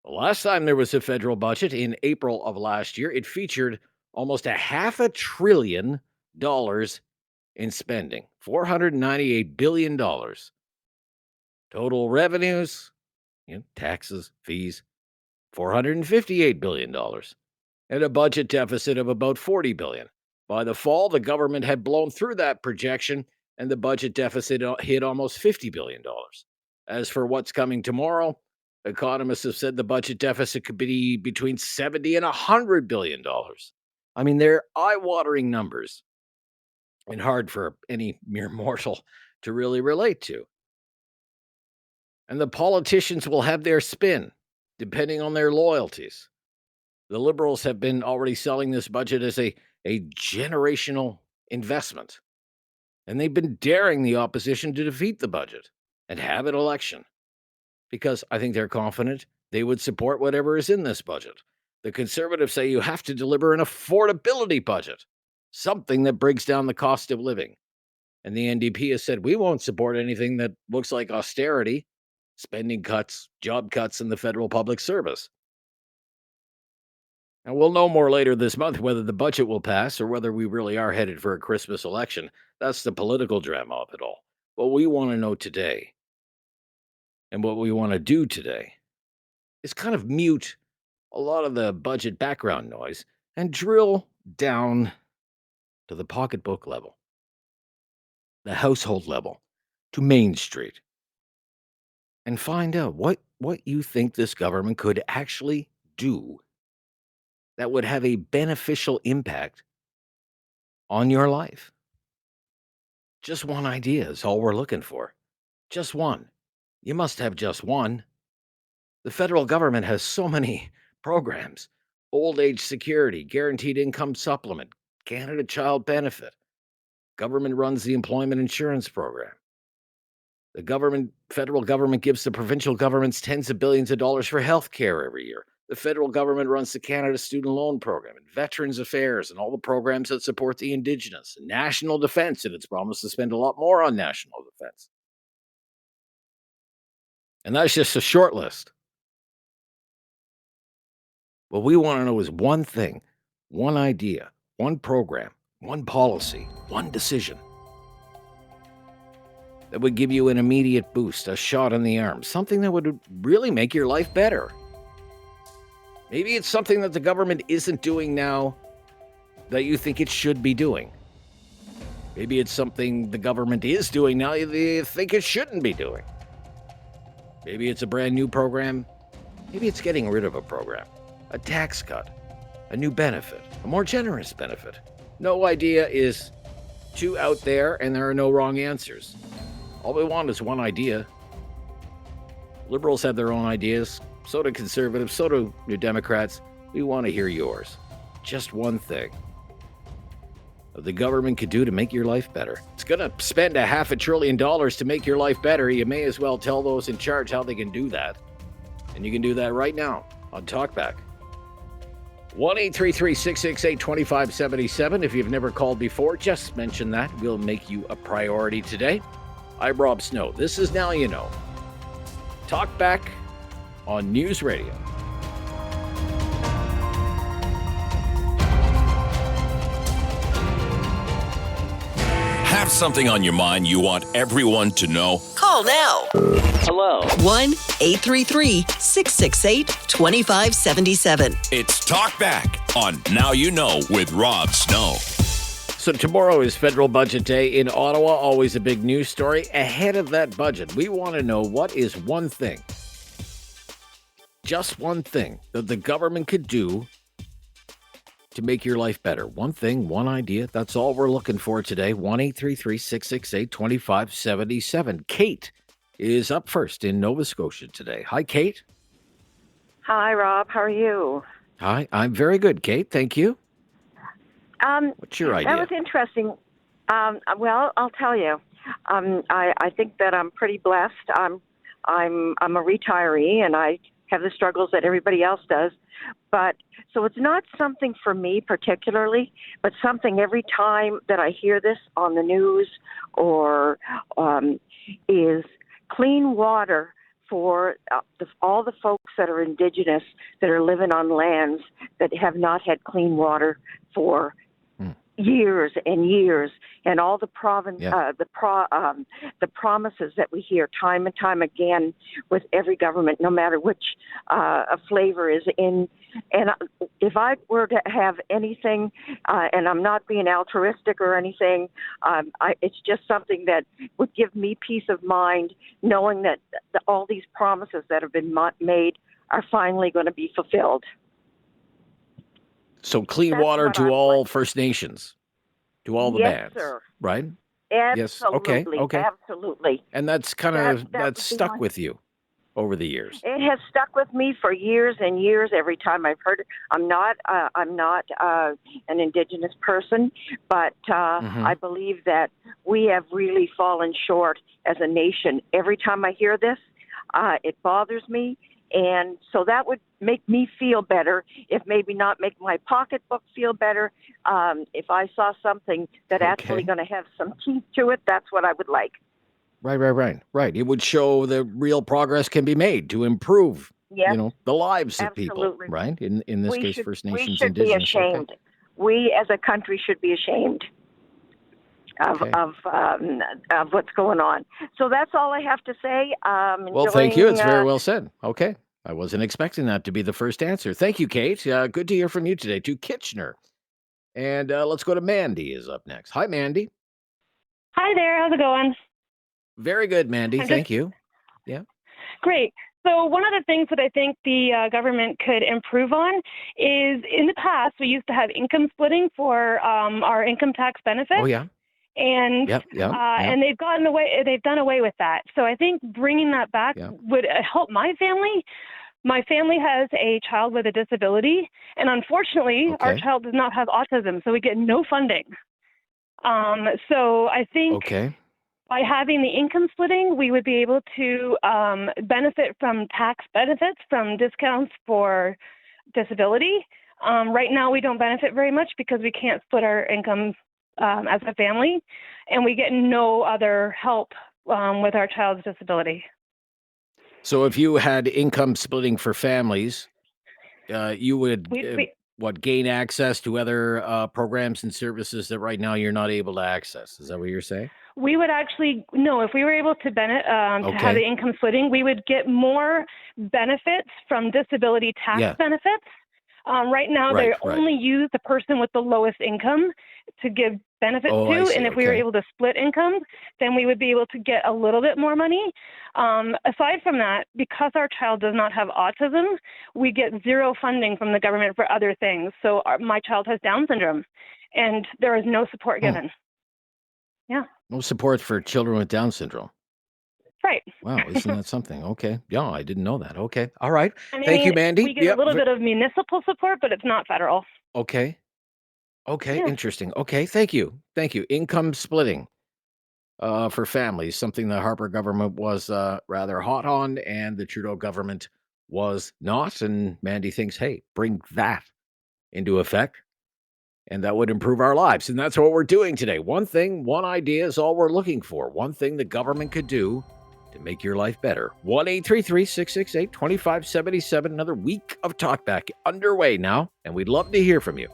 The last time there was a federal budget in April of last year, it featured almost $500 billion in spending, $498 billion. Total revenues, taxes, fees, $458 billion, and a budget deficit of about $40 billion. By the fall, the government had blown through that projection, and the budget deficit hit almost $50 billion. As for what's coming tomorrow, economists have said the budget deficit could be between $70 and $100 billion. I mean, they're eye-watering numbers and hard for any mere mortal to really relate to. And the politicians will have their spin, depending on their loyalties. The Liberals have been already selling this budget as a generational investment. And they've been daring the opposition to defeat the budget and have an election. Because I think they're confident they would support whatever is in this budget. The Conservatives say you have to deliver an affordability budget, something that brings down the cost of living. And the NDP has said we won't support anything that looks like austerity, spending cuts, job cuts in the federal public service. And we'll know more later this month whether the budget will pass or whether we really are headed for a Christmas election. That's the political drama of it all. What we want to know today, and what we want to do today, is kind of mute a lot of the budget background noise and drill down to the pocketbook level, the household level, to Main Street, and find out what you think this government could actually do that would have a beneficial impact on your life. Just one idea is all we're looking for. Just one. You must have just one. The federal government has so many programs: old age security, guaranteed income supplement, Canada Child Benefit. Government runs the employment insurance program. The federal government gives the provincial governments tens of billions of dollars for health care every year. The federal government runs the Canada Student Loan Program and Veterans Affairs and all the programs that support the Indigenous. And national defense, and it's promised to spend a lot more on national defense. And that's just a short list. What we want to know is one thing, one idea, one program, one policy, one decision that would give you an immediate boost, a shot in the arm, something that would really make your life better. Maybe it's something that the government isn't doing now that you think it should be doing. Maybe it's something the government is doing now that you think it shouldn't be doing. Maybe it's a brand new program. Maybe it's getting rid of a program, a tax cut, a new benefit, a more generous benefit. No idea is too out there, and there are no wrong answers. All we want is one idea. Liberals have their own ideas. So do conservatives. So do New Democrats. We want to hear yours. Just one thing that the government could do to make your life better. It's going to spend $500 billion to make your life better. You may as well tell those in charge how they can do that. And And you can do that right now on Talkback. 1-833-668-2577. If you've never called before, just mention that. We'll make you a priority today. I'm Rob Snow. This is Now You Know. Talkback on News Radio. Have something on your mind you want everyone to know? Call now. Hello. 1-833-668-2577. It's Talkback on Now You Know with Rob Snow. So tomorrow is federal budget day in Ottawa, always a big news story. Ahead of that budget, we want to know what is one thing, just one thing, that the government could do to make your life better. One thing, one idea. That's all we're looking for today. 1-833-668-2577. Kate is up first in Nova Scotia today. Hi, Kate. Hi, Rob. How are you? Hi, I'm very good, Kate. Thank you. What's your idea? That was interesting. Well, I'll tell you. I think that I'm pretty blessed. I'm a retiree, and I have the struggles that everybody else does. But so it's not something for me particularly, but something every time that I hear this on the news or is clean water for all the folks that are Indigenous that are living on lands that have not had clean water for years and years, and all the the promises that we hear time and time again with every government, no matter which flavor is in. And if I were to have anything, and I'm not being altruistic or anything, it's just something that would give me peace of mind, knowing that all these promises that have been made are finally going to be fulfilled. So clean water to all First Nations, to all the bands, sir. Right? Absolutely. Yes. Okay. Absolutely. And that's kind of that's stuck with you over the years. It has stuck with me for years and years. Every time I've heard it, I'm not an Indigenous person, but I believe that we have really fallen short as a nation. Every time I hear this, it bothers me. And so that would make me feel better, if maybe not make my pocketbook feel better. If I saw something that actually going to have some teeth to it, that's what I would like. Right. It would show that real progress can be made to improve, Yes, the lives of people, absolutely. right? In this case, First Nations, we should Indigenous. be ashamed. Okay. We as a country should be ashamed of what's going on. So that's all I have to say. Well, thank you. It's very well said. Okay. I wasn't expecting that to be the first answer. Thank you, Kate. Good to hear from you today. To Kitchener. And let's go to Mandy is up next. Hi, Mandy. Hi there. How's it going? Very good, Mandy. Thank you. Yeah. Great. So one of the things that I think the government could improve on is, in the past, we used to have income splitting for our income tax benefits. Oh, yeah. And and they've done away with that. So I think bringing that back would help my family. My family has a child with a disability, and unfortunately, our child does not have autism, so we get no funding. So I think by having the income splitting, we would be able to benefit from tax benefits, from discounts for disability. Right now, we don't benefit very much because we can't split our income as a family, and we get no other help with our child's disability. So if you had income splitting for families, you would gain access to other programs and services that right now you're not able to access. Is that what you're saying? We would actually, no, if we were able to to have the income splitting, we would get more benefits from disability tax benefits. Right now, they only use the person with the lowest income to give benefits to. And if we were able to split income, then we would be able to get a little bit more money. Aside from that, because our child does not have autism, we get zero funding from the government for other things. So my child has Down syndrome, and there is no support given. Yeah. No support for children with Down syndrome. Right. Wow, isn't that something? Okay. Yeah, I didn't know that. Okay. All right. I mean, Thank you, Mandy. We get a little bit of municipal support, but it's not federal. Okay. Interesting. Okay, thank you. Income splitting for families, something the Harper government was rather hot on, and the Trudeau government was not. And Mandy thinks, hey, bring that into effect, and that would improve our lives. And that's what we're doing today. One thing, one idea is all we're looking for. One thing the government could do to make your life better. 1-833-668-2577. Another week of Talkback underway now, and we'd love to hear from you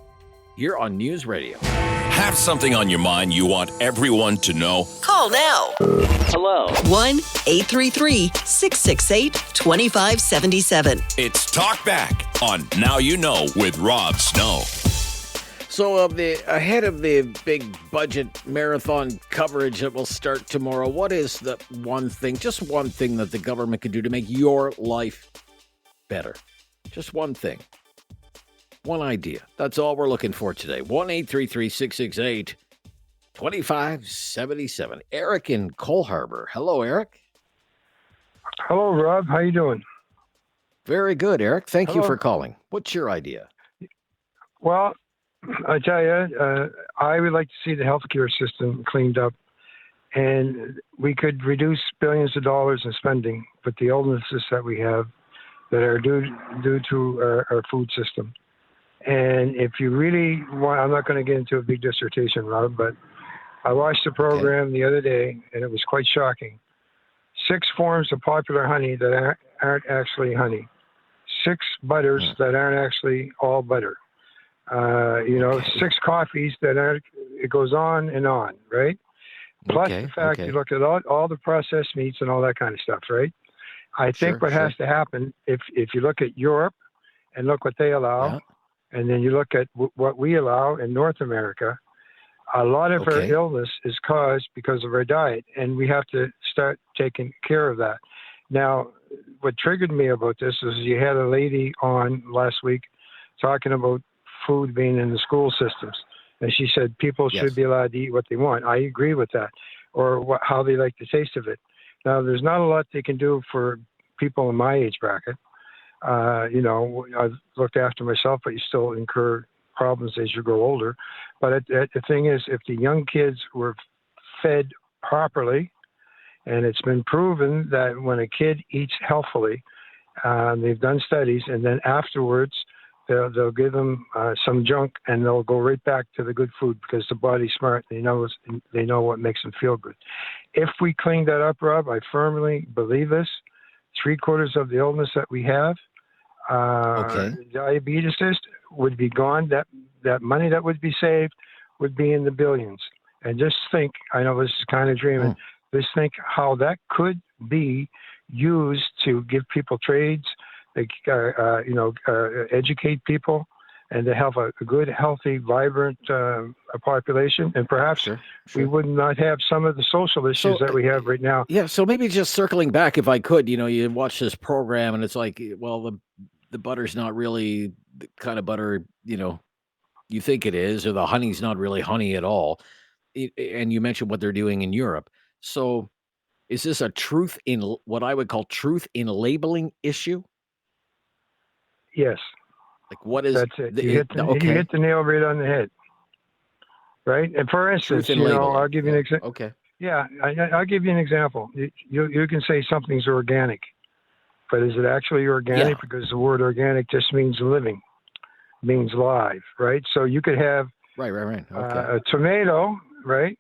here on News Radio. Have something on your mind you want everyone to know? Call now. Hello. 1-833-668-2577. It's Talkback on Now You Know with Rob Snow. So ahead of the big budget marathon coverage that will start tomorrow, what is the one thing, just one thing that the government could do to make your life better? Just one thing. One idea. That's all we're looking for today. 1-833-668-2577. Eric in Cole Harbor. Hello, Eric. Hello, Rob. How you doing? Very good, Eric. Thank you Hello. for calling. What's your idea? Well, I tell you, I would like to see the healthcare system cleaned up, and we could reduce billions of dollars in spending with the illnesses that we have that are due to our food system. And if you really want, I'm not going to get into a big dissertation, Rob, but I watched the program the other day, and it was quite shocking. 6 forms of popular honey that aren't actually honey. 6 butters that aren't actually all butter. 6 coffees that aren't, it goes on and on, right? Plus the fact you look at all the processed meats and all that kind of stuff, right? I think what has to happen, if you look at Europe and look what they allow, and then you look at what we allow in North America, a lot of our illness is caused because of our diet, and we have to start taking care of that. Now, what triggered me about this is you had a lady on last week talking about food being in the school systems, and she said people should be allowed to eat what they want. I agree with that, or how they like the taste of it. Now, there's not a lot they can do for people in my age bracket. I've looked after myself, but you still incur problems as you grow older. But the thing is, if the young kids were fed properly, and it's been proven that when a kid eats healthily, they've done studies, and then afterwards they'll give them some junk, and they'll go right back to the good food because the body's smart. They know what makes them feel good. If we clean that up, Rob, I firmly believe this. 3/4 of the illness that we have, diabetes would be gone. That money that would be saved would be in the billions. And just think, I know this is kind of dreaming, just think how that could be used to give people trades, educate people, and to have a good, healthy, vibrant population. And perhaps we would not have some of the social issues that we have right now. Yeah, so maybe just circling back, if I could, you watch this program and it's like, well, the butter's not really the kind of butter, you think it is, or the honey's not really honey at all. And you mentioned what they're doing in Europe. So is this a what I would call truth in labeling issue? Yes. Like, what is that's it? You hit the nail right on the head, right? And for instance, I'll give you an example. Okay. Yeah, I'll give you an example. You can say something's organic, but is it actually organic? Yeah. Because the word organic just means living, means live, right? So you could have right. Okay. A tomato, right?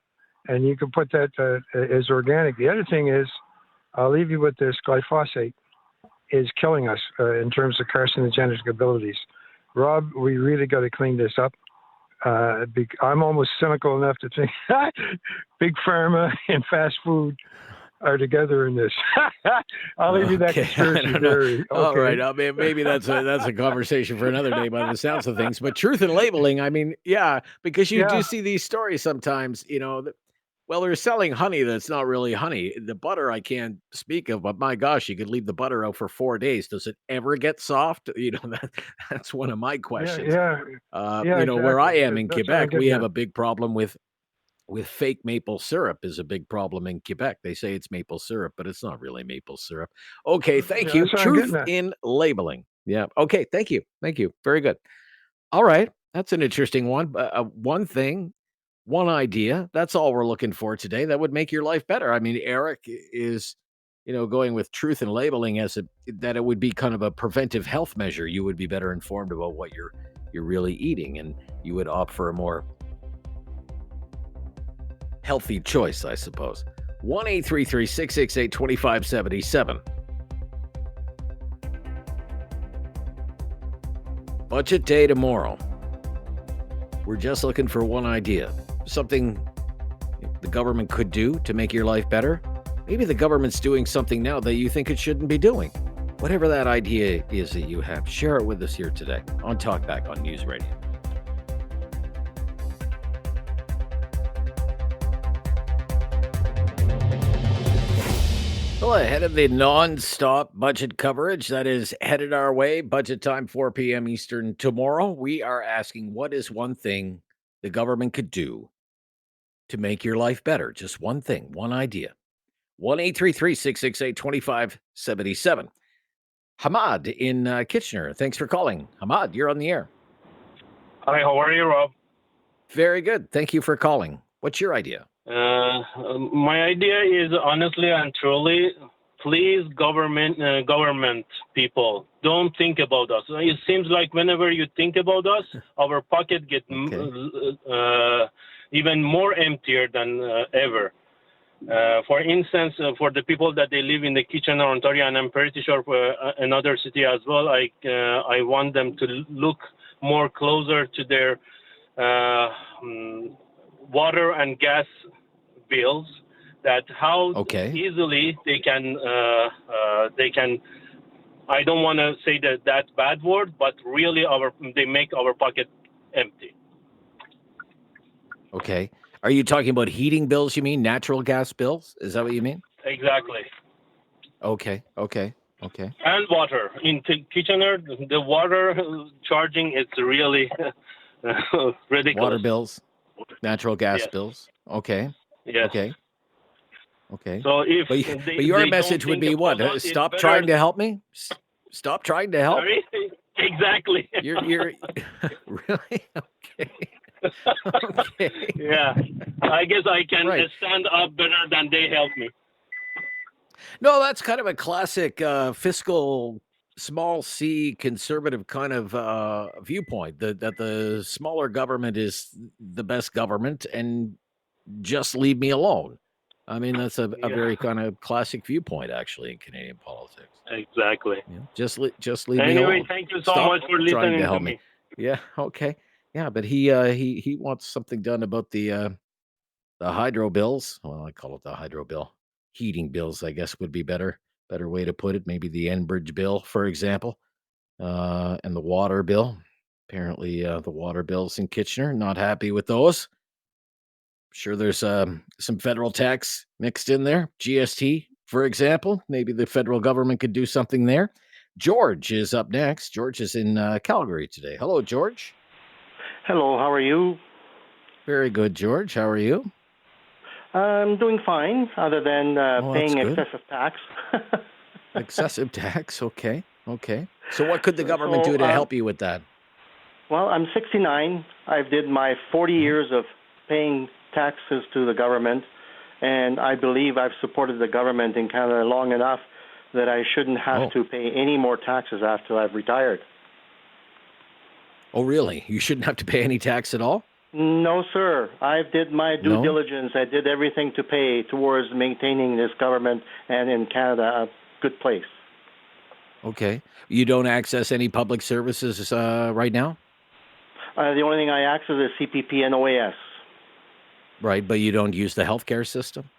And you can put that as organic. The other thing is, I'll leave you with this: glyphosate is killing us in terms of carcinogenic abilities. Rob, we really got to clean this up. I'm almost cynical enough to think big pharma and fast food are together in this. I'll leave you that conspiracy theory. Okay. All right. I mean, maybe that's a conversation for another day by the sounds of things. But truth in labeling, I mean, because you do see these stories sometimes, well, they're selling honey that's not really honey. The butter I can't speak of, but my gosh, you could leave the butter out for 4 days. Does it ever get soft? That's one of my questions. Exactly. Where I am in That's what I'm Quebec, we getting have at. a big problem with fake maple syrup is a big problem in Quebec. They say it's maple syrup, but it's not really maple syrup. Okay, thank you. That's what I'm Truth getting at. in labeling. Yeah. Okay, thank you. Very good. All right, that's an interesting one. One thing, one idea. That's all we're looking for today. That would make your life better. I mean, Eric is going with truth and labeling that it would be kind of a preventive health measure. You would be better informed about what you're really eating, and you would opt for a more healthy choice, I suppose. 1-833-668-2577. Budget day tomorrow. We're just looking for one idea. Something the government could do to make your life better. Maybe the government's doing something now that you think it shouldn't be doing. Whatever that idea is that you have, share it with us here today on Talkback on News Radio. Well, ahead of the non-stop budget coverage that is headed our way, budget time 4 p.m. Eastern tomorrow, we are asking, what is one thing the government could do to make your life better? Just one thing, one idea. 1-833-668-2577. Hamad in Kitchener. Thanks for calling. Hamad, you're on the air. Hi, how are you, Rob? Very good. Thank you for calling. What's your idea? My idea is, honestly and truly, please, government people, don't think about us. It seems like whenever you think about us, our pocket gets even more emptier than ever. For instance, for the people that they live in the Kitchener, Ontario, and I'm pretty sure for another city as well, I want them to look more closer to their water and gas bills, that how easily they can, I don't want to say that bad word, but really they make our pocket empty. Okay. Are you talking about heating bills, you mean? Natural gas bills? Is that what you mean? Exactly. Okay. And water. In Kitchener, the water charging is really ridiculous. Water bills, natural gas bills. Okay. Yes. Okay. So if but your message would be what? Stop trying to help me? Stop trying to help? Sorry? Exactly. You're really? Okay. Okay. Yeah. I guess I can stand up better than they help me. No, that's kind of a classic fiscal small c conservative kind of viewpoint, that the smaller government is the best government and just leave me alone. I mean, that's a very kind of classic viewpoint, actually, in Canadian politics. Exactly. Yeah. Just leave me alone. Anyway, thank you so much for listening to help me. Yeah. Okay. Yeah, but he wants something done about the hydro bills. Well, I call it the hydro bill. Heating bills, I guess, would be better way to put it. Maybe the Enbridge bill, for example, and the water bill. Apparently, the water bills in Kitchener, not happy with those. Sure, there's some federal tax mixed in there. GST, for example. Maybe the federal government could do something there. George is up next. George is in Calgary today. Hello, George. Hello, how are you? Very good, George. How are you? I'm doing fine, other than paying excessive tax. Excessive tax, okay. So what could the government do to help you with that? Well, I'm 69. I did my 40 years of paying taxes to the government, and I believe I've supported the government in Canada long enough that I shouldn't have to pay any more taxes after I've retired. Oh, really? You shouldn't have to pay any tax at all? No, sir. I did my due diligence. I did everything to pay towards maintaining this government and in Canada a good place. Okay. You don't access any public services right now? The only thing I access is CPP and OAS. Right, but you don't use the healthcare system?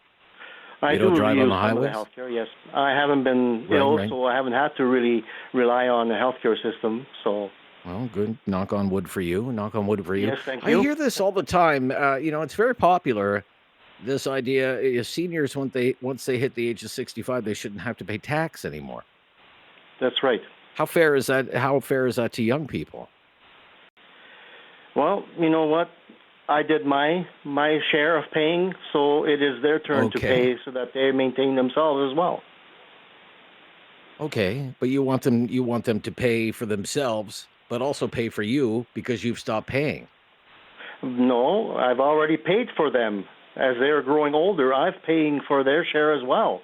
I don't drive on the use highways? some of the healthcare, yes. I haven't been ill, so I haven't had to really rely on the healthcare system. So. Well, good. Knock on wood for you. Yes, thank you. I hear this all the time. It's very popular. This idea: seniors, once they hit the age of 65, they shouldn't have to pay tax anymore. That's right. How fair is that? How fair is that to young people? Well, you know what? I did my share of paying, so it is their turn to pay so that they maintain themselves as well. Okay, but you want them to pay for themselves, but also pay for you because you've stopped paying. No, I've already paid for them. As they're growing older, I'm paying for their share as well.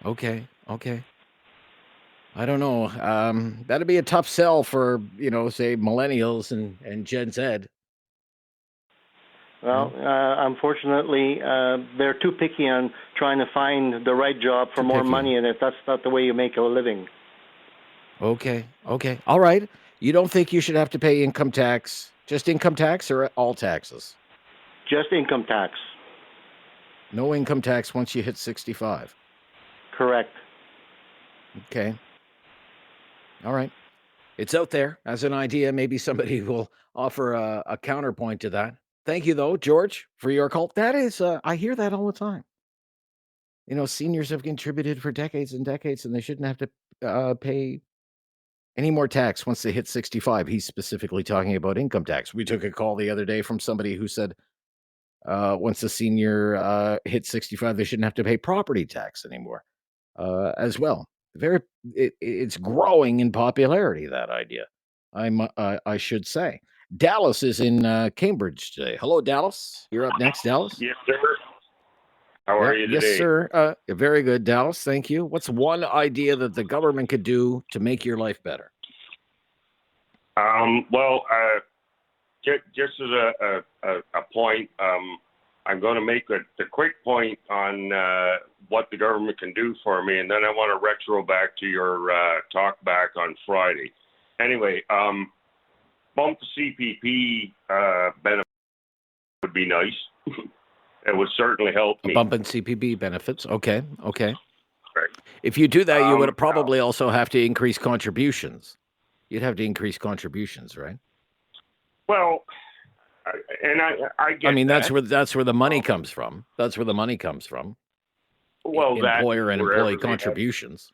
Okay. I don't know. That'd be a tough sell for, say millennials and Gen Z. Well, unfortunately, they're too picky on trying to find the right job for more money, and if that's not the way you make a living. Okay. All right. You don't think you should have to pay income tax, just income tax or all taxes? Just income tax. No income tax once you hit 65. Correct. Okay. All right. It's out there as an idea. Maybe somebody will offer a counterpoint to that. Thank you, though, George, for your call. That is, I hear that all the time. Seniors have contributed for decades and decades, and they shouldn't have to pay any more tax once they hit 65. He's specifically talking about income tax. We took a call the other day from somebody who said once a senior hits 65, they shouldn't have to pay property tax anymore as well. It's growing in popularity, that idea. I should say. Dallas is in Cambridge today. Hello, Dallas. You're up next, Dallas. Yes, sir. How are you today? Yes, sir. Very good, Dallas. Thank you. What's one idea that the government could do to make your life better? Just as a point, I'm going to make the quick point on what the government can do for me, and then I want to retro back to your talk back on Friday. Anyway, bump the CPP benefit would be nice. It would certainly help me. A bump in CPP benefits. Okay. Right. If you do that, you would probably also have to increase contributions. You'd have to increase contributions, right? Well, I get. I mean, that's where the money comes from. That's where the money comes from. Well, employer and employee contributions.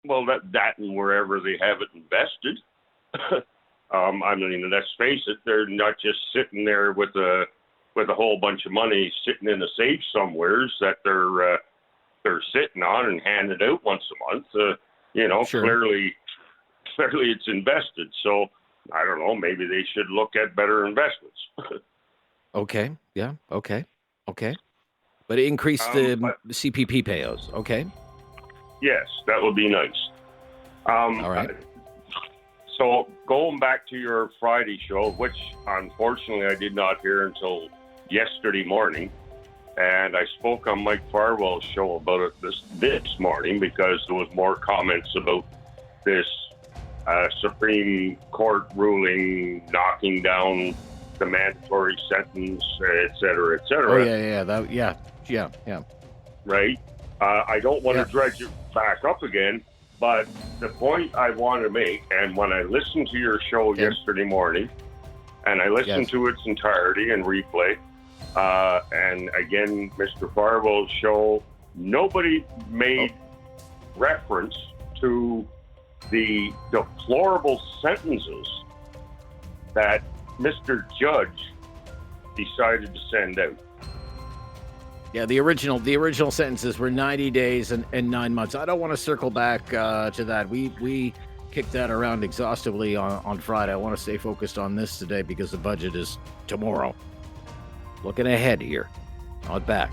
That and wherever they have it invested. I mean, let's face it, they're not just sitting there with a whole bunch of money sitting in a safe somewheres that they're sitting on and handed out once a month. Sure. Clearly it's invested. So I don't know. Maybe they should look at better investments. Okay. Yeah. Okay. But increase the CPP payouts. Okay. Yes, that would be nice. All right. So going back to your Friday show, which unfortunately I did not hear until yesterday morning, and I spoke on Mike Farwell's show about it this morning because there was more comments about this Supreme Court ruling knocking down the mandatory sentence, et cetera, et cetera. Oh yeah. Right. I don't want to dredge it back up again, but the point I want to make, and when I listened to your show yesterday morning, and I listened to its entirety and replay, and again, Mr. Farwell's show, nobody made reference to the deplorable sentences that Mr. Judge decided to send out. Yeah, the original sentences were 90 days and 9 months. I don't want to circle back to that. We kicked that around exhaustively on Friday. I want to stay focused on this today because the budget is tomorrow. Looking ahead here, not back.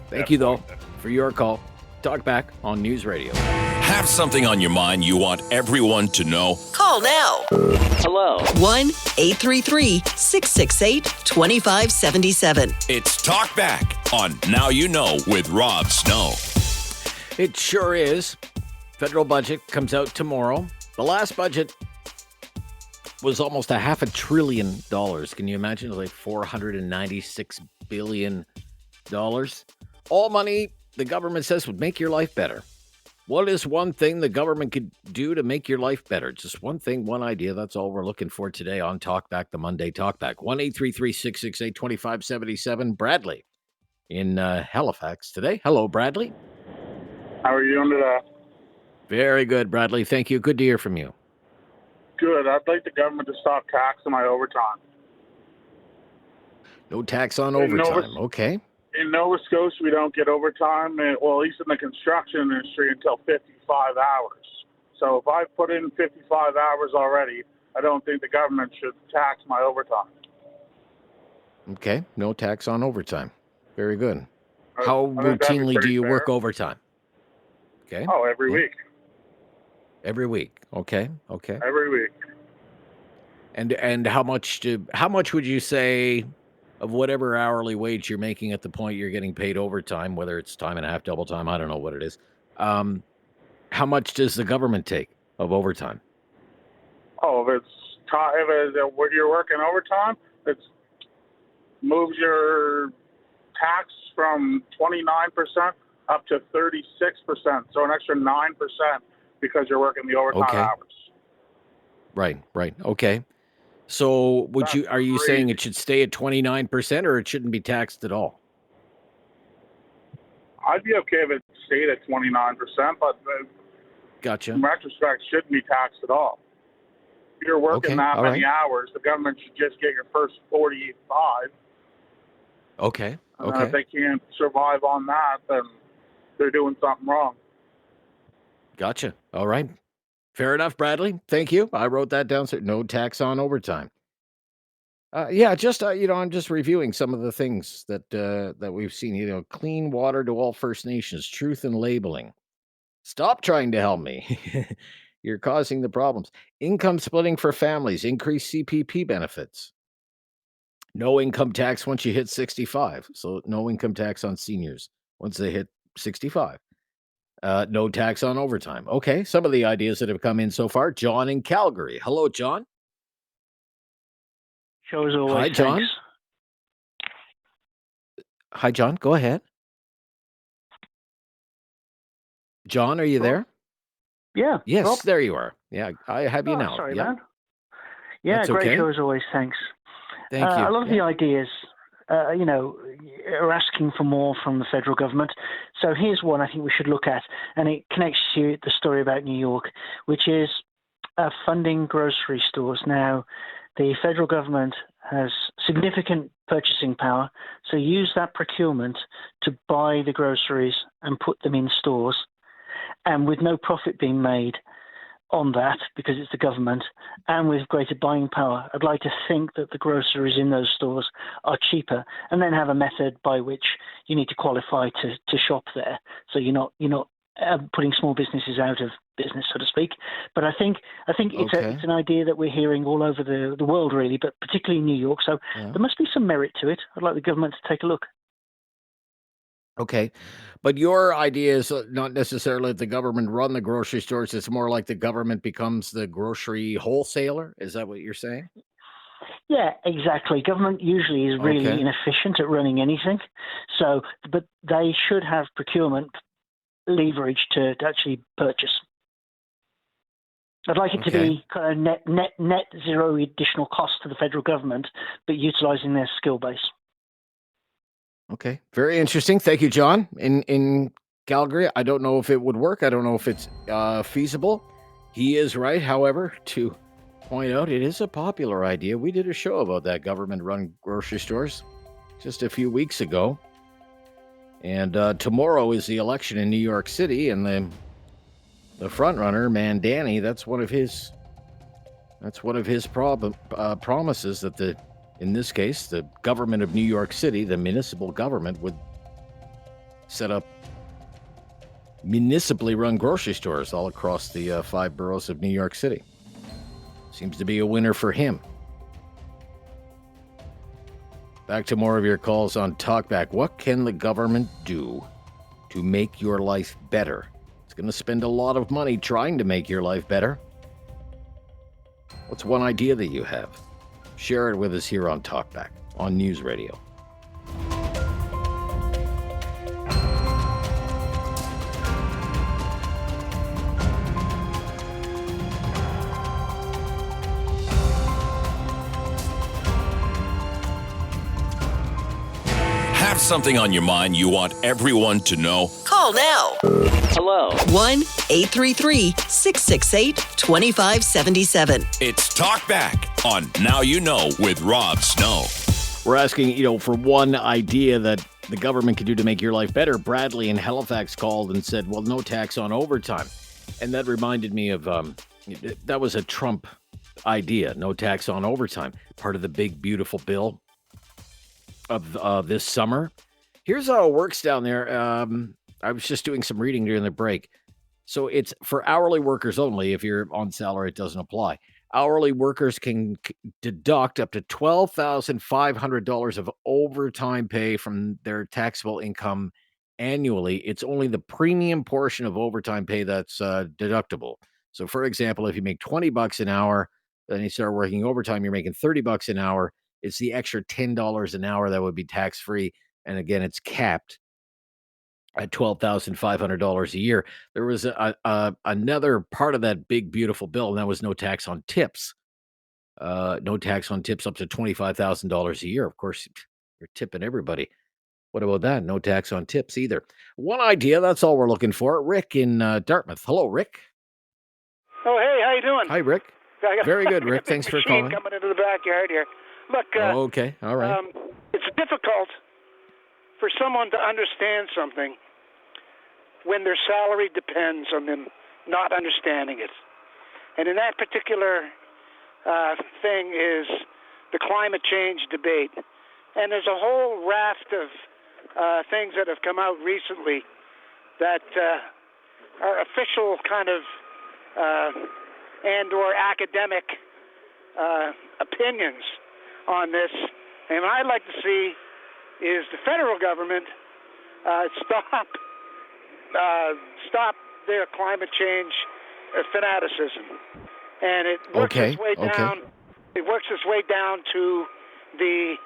Thank you, though, for your call. Talk back on News Radio. Have something on your mind you want everyone to know? Call now. Hello. 1-833-668-2577. It's Talkback on Now You Know with Rob Snow. It sure is. Federal budget comes out tomorrow. The last budget was almost $500 billion. Can you imagine? It was like $496 billion. All money the government says would make your life better. What is one thing the government could do to make your life better? Just one thing, one idea. That's all we're looking for today on Talkback, the Monday Talkback. 1-833-668-2577. Bradley in Halifax today. Hello, Bradley. How are you doing today? Very good, Bradley. Thank you. Good to hear from you. Good. I'd like the government to stop taxing my overtime. No tax on overtime. Okay. In Nova Scotia, we don't get overtime, well, at least in the construction industry, until 55 hours. So if I put in 55 hours already, I don't think the government should tax my overtime. Okay. No tax on overtime. Very good. How routinely do you work overtime? Okay. Oh, every week. Every week. Okay. Every week. And how much would you say of whatever hourly wage you're making at the point you're getting paid overtime, whether it's time and a half, double time, I don't know what it is. How much does the government take of overtime? Oh, if what you're working overtime, it moves your tax from 29% up to 36%, so an extra 9% because you're working the overtime hours. Right. Okay. So are you saying it should stay at 29% or it shouldn't be taxed at all? I'd be okay if it stayed at 29%, but Gotcha. in retrospect, shouldn't be taxed at all. If you're working that many hours, the government should just get your first 45. Okay. And if they can't survive on that, then they're doing something wrong. Gotcha. All right. Fair enough, Bradley. Thank you. I wrote that down. So no tax on overtime. I'm just reviewing some of the things that we've seen. Clean water to all First Nations, truth in labeling. Stop trying to help me. You're causing the problems. Income splitting for families, increased CPP benefits. No income tax once you hit 65. So no income tax on seniors once they hit 65. No tax on overtime. Okay, some of the ideas that have come in so far. John in Calgary. Hello, John. Show as always. Hi, John. Thanks. Hi, John. Go ahead. John, are you there? Yeah. Yes, Rob? there you are. Yeah, I have you now. Sorry, Yeah. man. Yeah, That's great okay. show as always. Thanks. Thank you. A lot of the ideas, are asking for more from the federal government. So here's one I think we should look at, and it connects to the story about New York, which is funding grocery stores. Now, the federal government has significant purchasing power, so use that procurement to buy the groceries and put them in stores, and with no profit being made on that because it's the government, and with greater buying power, I'd like to think that the groceries in those stores are cheaper, and then have a method by which you need to qualify to shop there. So you're not putting small businesses out of business, so to speak. But I think it's an idea that we're hearing all over the world, really, but particularly in New York. So there must be some merit to it. I'd like the government to take a look. Okay. But your idea is not necessarily that the government run the grocery stores. It's more like the government becomes the grocery wholesaler. Is that what you're saying? Yeah, exactly. Government usually is really inefficient at running anything. So, but they should have procurement leverage to actually purchase. I'd like it to be kind of net zero additional cost to the federal government, but utilizing their skill base. Okay. Very interesting. Thank you, John. In Calgary, I don't know if it would work. I don't know if it's feasible. He is right, however, to point out it is a popular idea. We did a show about that government-run grocery stores just a few weeks ago. And tomorrow is the election in New York City, and the front runner, Mandani, that's one of his promises that in this case, the government of New York City, the municipal government, would set up municipally run grocery stores all across the 5 boroughs of New York City. Seems to be a winner for him. Back to more of your calls on Talkback. What can the government do to make your life better? It's going to spend a lot of money trying to make your life better. What's one idea that you have? Share it with us here on Talkback on News Radio. Have something on your mind you want everyone to know? Call now. Hello. 1-833-668-2577. It's Talkback on Now You Know with Rob Snow. We're asking, for one idea that the government could do to make your life better. Bradley in Halifax called and said, well, no tax on overtime. And that reminded me of, that was a Trump idea, no tax on overtime, part of the big, beautiful bill of this summer. Here's how it works down there. I was just doing some reading during the break. So it's for hourly workers only. If you're on salary, it doesn't apply. Hourly workers can deduct up to $12,500 of overtime pay from their taxable income annually. It's only the premium portion of overtime pay that's deductible. So, for example, if you make $20 an hour, then you start working overtime, you're making $30 an hour. It's the extra $10 an hour that would be tax free. And again, it's capped at $12,500 a year. There was another part of that big, beautiful bill, and that was no tax on tips. No tax on tips up to $25,000 a year. Of course, you're tipping everybody. What about that? No tax on tips either. One idea, that's all we're looking for. Rick in Dartmouth. Hello, Rick. Oh, hey, how you doing? Hi, Rick. Very good, Rick. Thanks for calling. Coming into the backyard here. Look, okay, all right. It's difficult for someone to understand something when their salary depends on them not understanding it. And in that particular thing is the climate change debate. And there's a whole raft of things that have come out recently that are official kind of and or academic opinions on this. And what I'd like to see is the federal government stop their climate change fanaticism. And it works its way down. It works its way down to the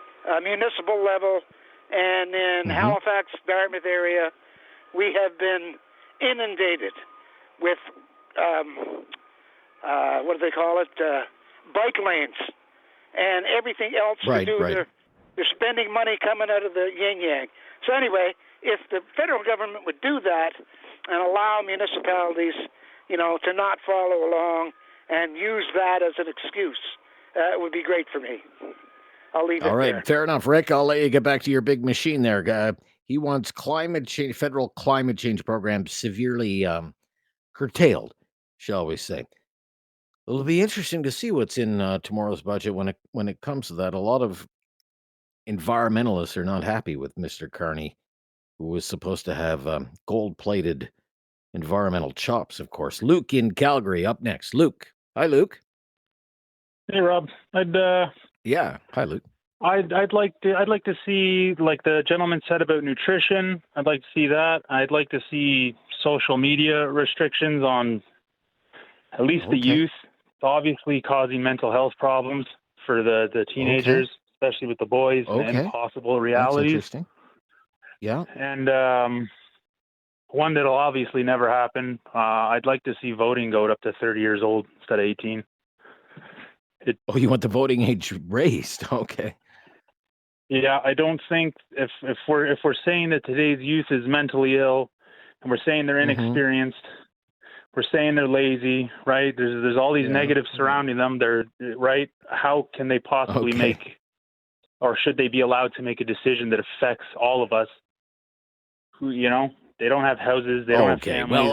municipal level, and in Halifax, Dartmouth area, we have been inundated with what do they call it? Bike lanes and everything else to do. They're spending money coming out of the yin-yang. So anyway, if the federal government would do that and allow municipalities, to not follow along and use that as an excuse, it would be great for me. I'll leave it there. All right, fair enough, Rick. I'll let you get back to your big machine there. He wants federal climate change programs severely curtailed, shall we say. It'll be interesting to see what's in tomorrow's budget when it comes to that. A lot of environmentalists are not happy with Mr. Carney, who was supposed to have gold-plated environmental chops, of course. Luke in Calgary up next. Luke. Hi, Luke. Hey, Rob. Yeah. Hi, Luke. I'd like to see, like the gentleman said about nutrition. I'd like to see that. I'd like to see social media restrictions on at least the youth. It's obviously causing mental health problems for the teenagers, especially with the boys and impossible realities. That's interesting. Yeah. And one that'll obviously never happen. I'd like to see voting go up to 30 years old instead of 18. You want the voting age raised? Okay. Yeah, I don't think if we're saying that today's youth is mentally ill, and we're saying they're inexperienced, we're saying they're lazy, right? There's all these negatives surrounding them. They're right. How can they possibly make, or should they be allowed to make a decision that affects all of us? Who they don't have houses, they don't have families. Well,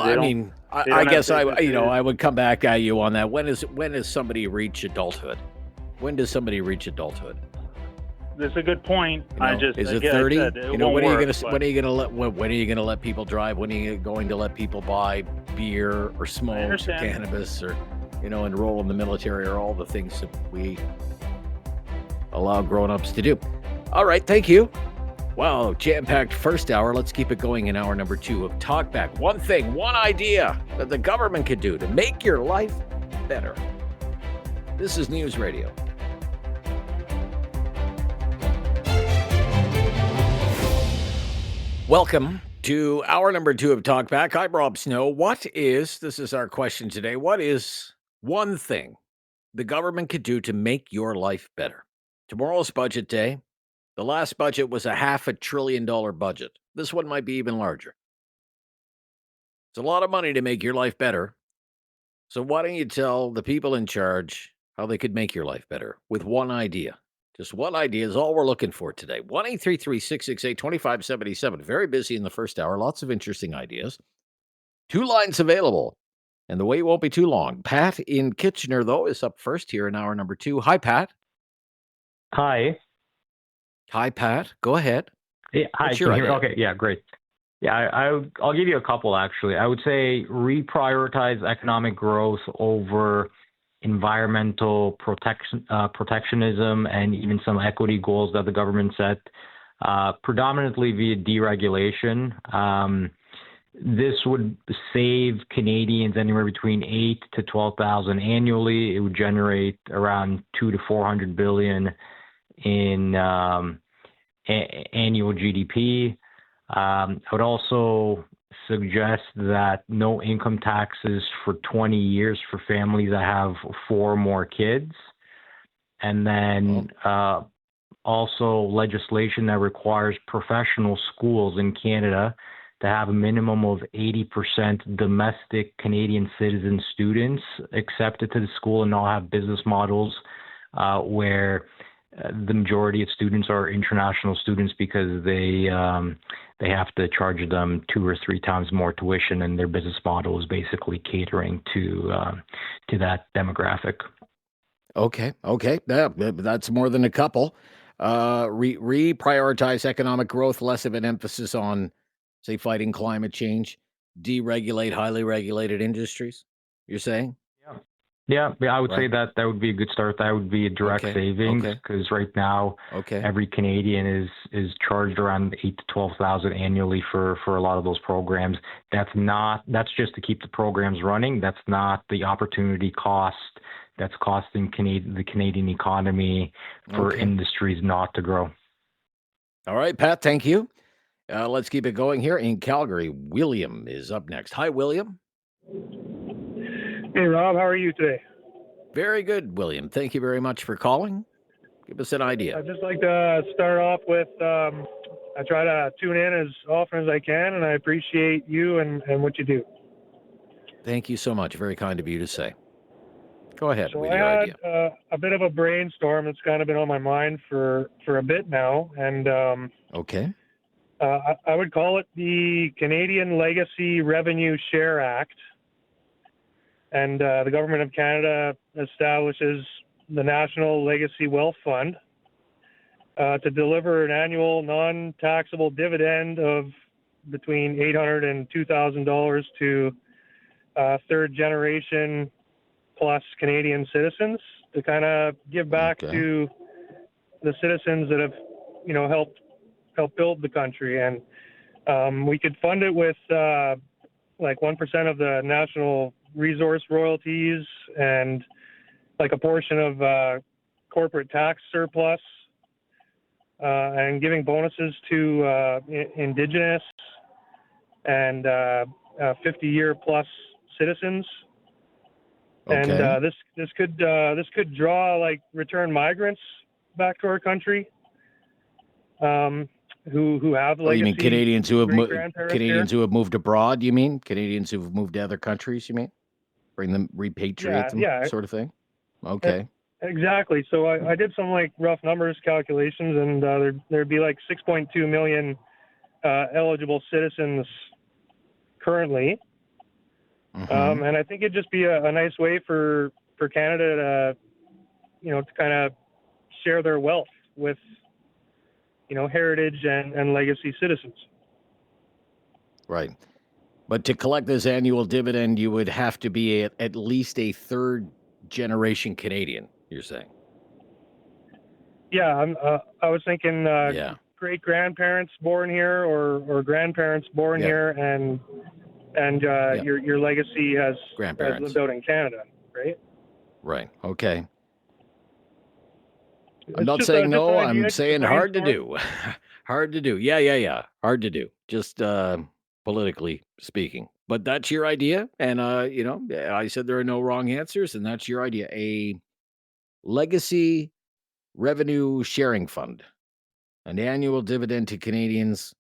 I guess I would come back at you on that. When does somebody reach adulthood? When does somebody reach adulthood? That's a good point. Is it 30? When are you going to let people drive? When are you going to let people buy beer or smoke or cannabis or enroll in the military or all the things that we allow grown-ups to do? All right, thank you. Wow, jam-packed first hour. Let's keep it going in hour number 2 of Talkback. One thing, one idea that the government could do to make your life better. This is News Radio. Welcome to hour number 2 of Talkback. I'm Rob Snow. This is our question today, what is one thing the government could do to make your life better? Tomorrow's budget day. The last budget was a $500 billion budget. This one might be even larger. It's a lot of money to make your life better. So why don't you tell the people in charge how they could make your life better with one idea? Just one idea is all we're looking for today. 1-833-668-2577. Very busy in the first hour. Lots of interesting ideas. 2 lines available. And the wait won't be too long. Pat in Kitchener, though, is up first here in hour number 2. Hi, Pat. Hi. Hi, Pat. Go ahead. Yeah, hi. Can you hear me? Okay, yeah, great. Yeah, I'll give you a couple, actually. I would say reprioritize economic growth over environmental protectionism and even some equity goals that the government set, predominantly via deregulation. This would save Canadians anywhere between 8 to 12,000 annually. It would generate around 2 to 400 billion in annual GDP. I would also suggest that no income taxes for 20 years for families that have 4 or more kids. And then also legislation that requires professional schools in Canada to have a minimum of 80% domestic Canadian citizen students accepted to the school and not have business models where the majority of students are international students because they have to charge them 2 or 3 times more tuition, and their business model is basically catering to that demographic. Okay. That's more than a couple. Reprioritize economic growth, less of an emphasis on, say, fighting climate change, deregulate highly regulated industries, you're saying? Yeah, I would say that would be a good start. That would be a direct savings because right now every Canadian is charged around 8 to 12,000 annually for a lot of those programs. That's just to keep the programs running. That's not the opportunity cost that's costing the Canadian economy for industries not to grow. All right, Pat, thank you. Let's keep it going here in Calgary. William is up next. Hi, William. Hey, Rob, how are you today? Very good, William. Thank you very much for calling. Give us an idea. I'd just like to start off with, I try to tune in as often as I can, and I appreciate you and what you do. Thank you so much. Very kind of you to say. Go ahead So with I your had idea. a bit of a brainstorm that's kind of been on my mind for a bit now, and I would call it the Canadian Legacy Revenue Share Act. And the Government of Canada establishes the National Legacy Wealth Fund to deliver an annual non-taxable dividend of between $800 and $2,000 to third-generation plus Canadian citizens to kind of give back to the citizens that have, helped build the country. And we could fund it with like 1% of the national resource royalties and like a portion of corporate tax surplus and giving bonuses to Indigenous and 50-year plus citizens. And this could draw like return migrants back to our country who have legacy. You mean Canadians who have who have moved abroad? You mean Canadians who have moved to other countries? You mean bring them, repatriate them, sort of thing? Okay. Exactly. So I did some like rough numbers calculations, and there'd be like 6.2 million eligible citizens currently. And I think it'd just be a nice way for Canada to kind of share their wealth with heritage and legacy citizens. Right. But to collect this annual dividend, you would have to be at least a third-generation Canadian, you're saying? Yeah, I was thinking great-grandparents born here or grandparents born here, and your legacy has lived out in Canada, right? Right. Okay. I'm not saying no. I'm saying hard to do. Hard to do. Yeah. Hard to do. Just politically speaking. But that's your idea. And, I said there are no wrong answers, and that's your idea. A legacy revenue sharing fund, an annual dividend to Canadians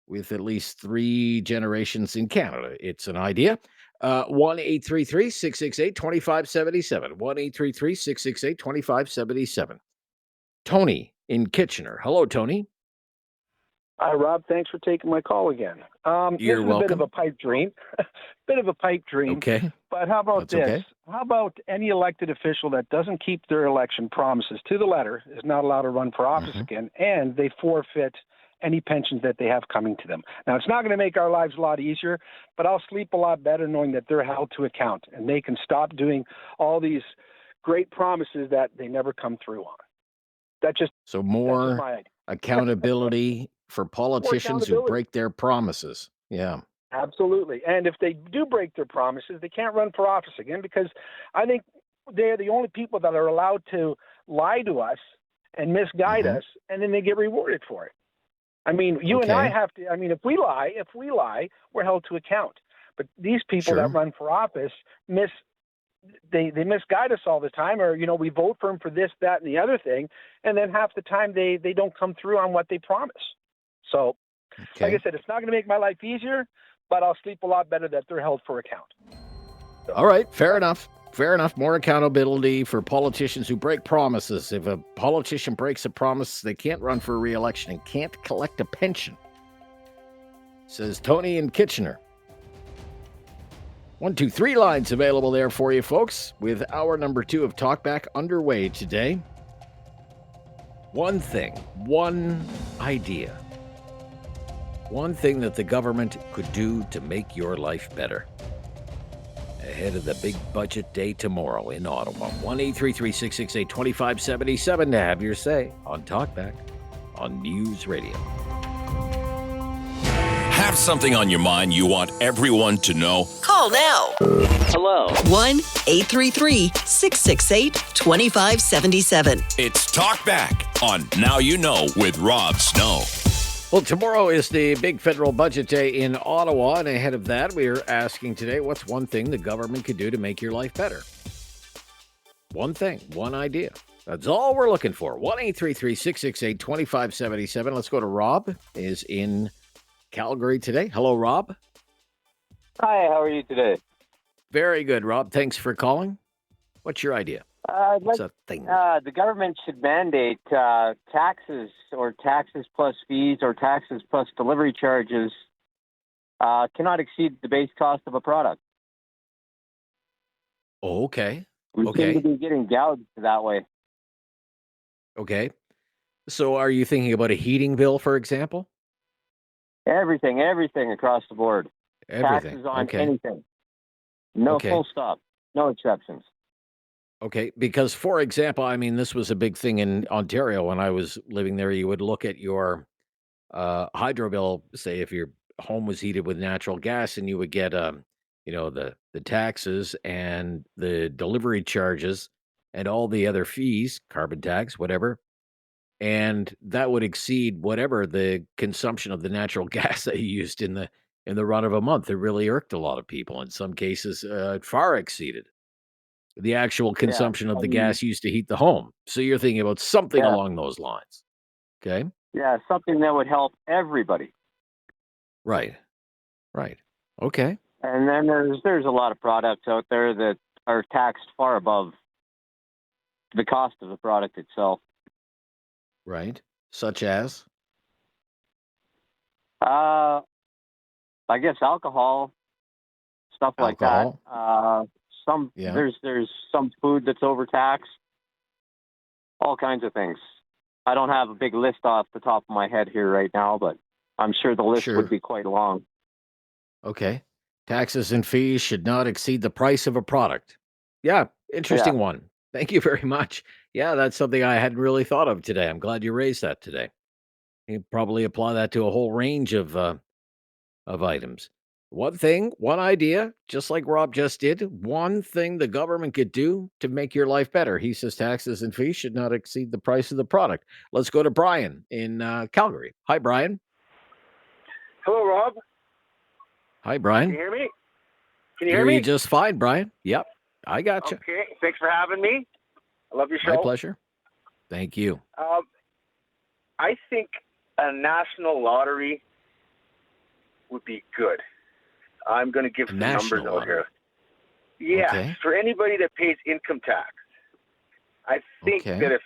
with at least 3 generations in Canada. It's an idea. 1-833-668-2577. 1-833-668-2577. Tony in Kitchener. Hello, Tony. Hi, Rob. Thanks for taking my call again. You're welcome. A bit of a pipe dream. Okay. But how about That's this? okay. How about any elected official that doesn't keep their election promises to the letter is not allowed to run for office again, and they forfeit any pensions that they have coming to them. Now, it's not going to make our lives a lot easier, but I'll sleep a lot better knowing that they're held to account and they can stop doing all these great promises that they never come through on. That's just more my idea. accountability for politicians who break their promises. Yeah. Absolutely. And if they do break their promises, they can't run for office again, because I think they're the only people that are allowed to lie to us and misguide us, and then they get rewarded for it. I mean, you and I have to, I mean, if we lie, we're held to account. But these people that run for office they misguide us all the time, or, you know, we vote for them for this, that, and the other thing, and then half the time they don't come through on what they promise. So, like I said, it's not going to make my life easier, but I'll sleep a lot better that they're held for account. So. All right, fair enough. Fair enough. More accountability for politicians who break promises. If a politician breaks a promise, they can't run for re-election and can't collect a pension, says Tony in Kitchener. 1, 2, 3 lines available there for you, folks, with hour number 2 of Talkback underway today. One thing, one idea, one thing that the government could do to make your life better. Ahead of the big budget day tomorrow in Ottawa. 1-833-668-2577 to have your say on Talkback on News Radio. Have something on your mind you want everyone to know? Call now. Hello. 1-833-668-2577. It's Talkback on Now You Know with Rob Snow. Well, tomorrow is the big federal budget day in Ottawa, and ahead of that, we are asking today, what's one thing the government could do to make your life better? One thing, one idea. That's all we're looking for. 1-833-668-2577. Let's go to Rob, is in Calgary today. Hello, Rob. Hi, how are you today? Very good, Rob. Thanks for calling. What's your idea? What's a thing? The government should mandate taxes or taxes plus fees or taxes plus delivery charges cannot exceed the base cost of a product. Oh, okay. We seem to be getting gouged that way. Okay. So are you thinking about a heating bill, for example? Everything across the board. Everything. Taxes on anything. No full stop. No exceptions. Okay, because, for example, I mean, this was a big thing in Ontario when I was living there. You would look at your hydro bill, say if your home was heated with natural gas, and you would get, the taxes and the delivery charges and all the other fees, carbon tax, whatever, and that would exceed whatever the consumption of the natural gas that you used in the run of a month. It really irked a lot of people. In some cases, it far exceeded the actual consumption of the gas used to heat the home. So you're thinking about something along those lines. Okay? Yeah, something that would help everybody. Right. Okay. And then there's a lot of products out there that are taxed far above the cost of the product itself. Right. Such as? I guess alcohol, stuff like that. There's some food that's overtaxed. All kinds of things. I don't have a big list off the top of my head here right now, but I'm sure the list would be quite long. Okay. Taxes and fees should not exceed the price of a product. Yeah, interesting one. Thank you very much. Yeah, that's something I hadn't really thought of today. I'm glad you raised that today. You probably apply that to a whole range of items. One thing, one idea, just like Rob just did, one thing the government could do to make your life better. He says taxes and fees should not exceed the price of the product. Let's go to Brian in Calgary. Hi, Brian. Hello, Rob. Hi, Brian. Can you hear me? Can you hear me? You just fine, Brian. Yep, I got you. Okay, thanks for having me. I love your show. My pleasure. Thank you. I think a national lottery would be good. I'm going to give some numbers out here. Yeah, for anybody that pays income tax. I think that if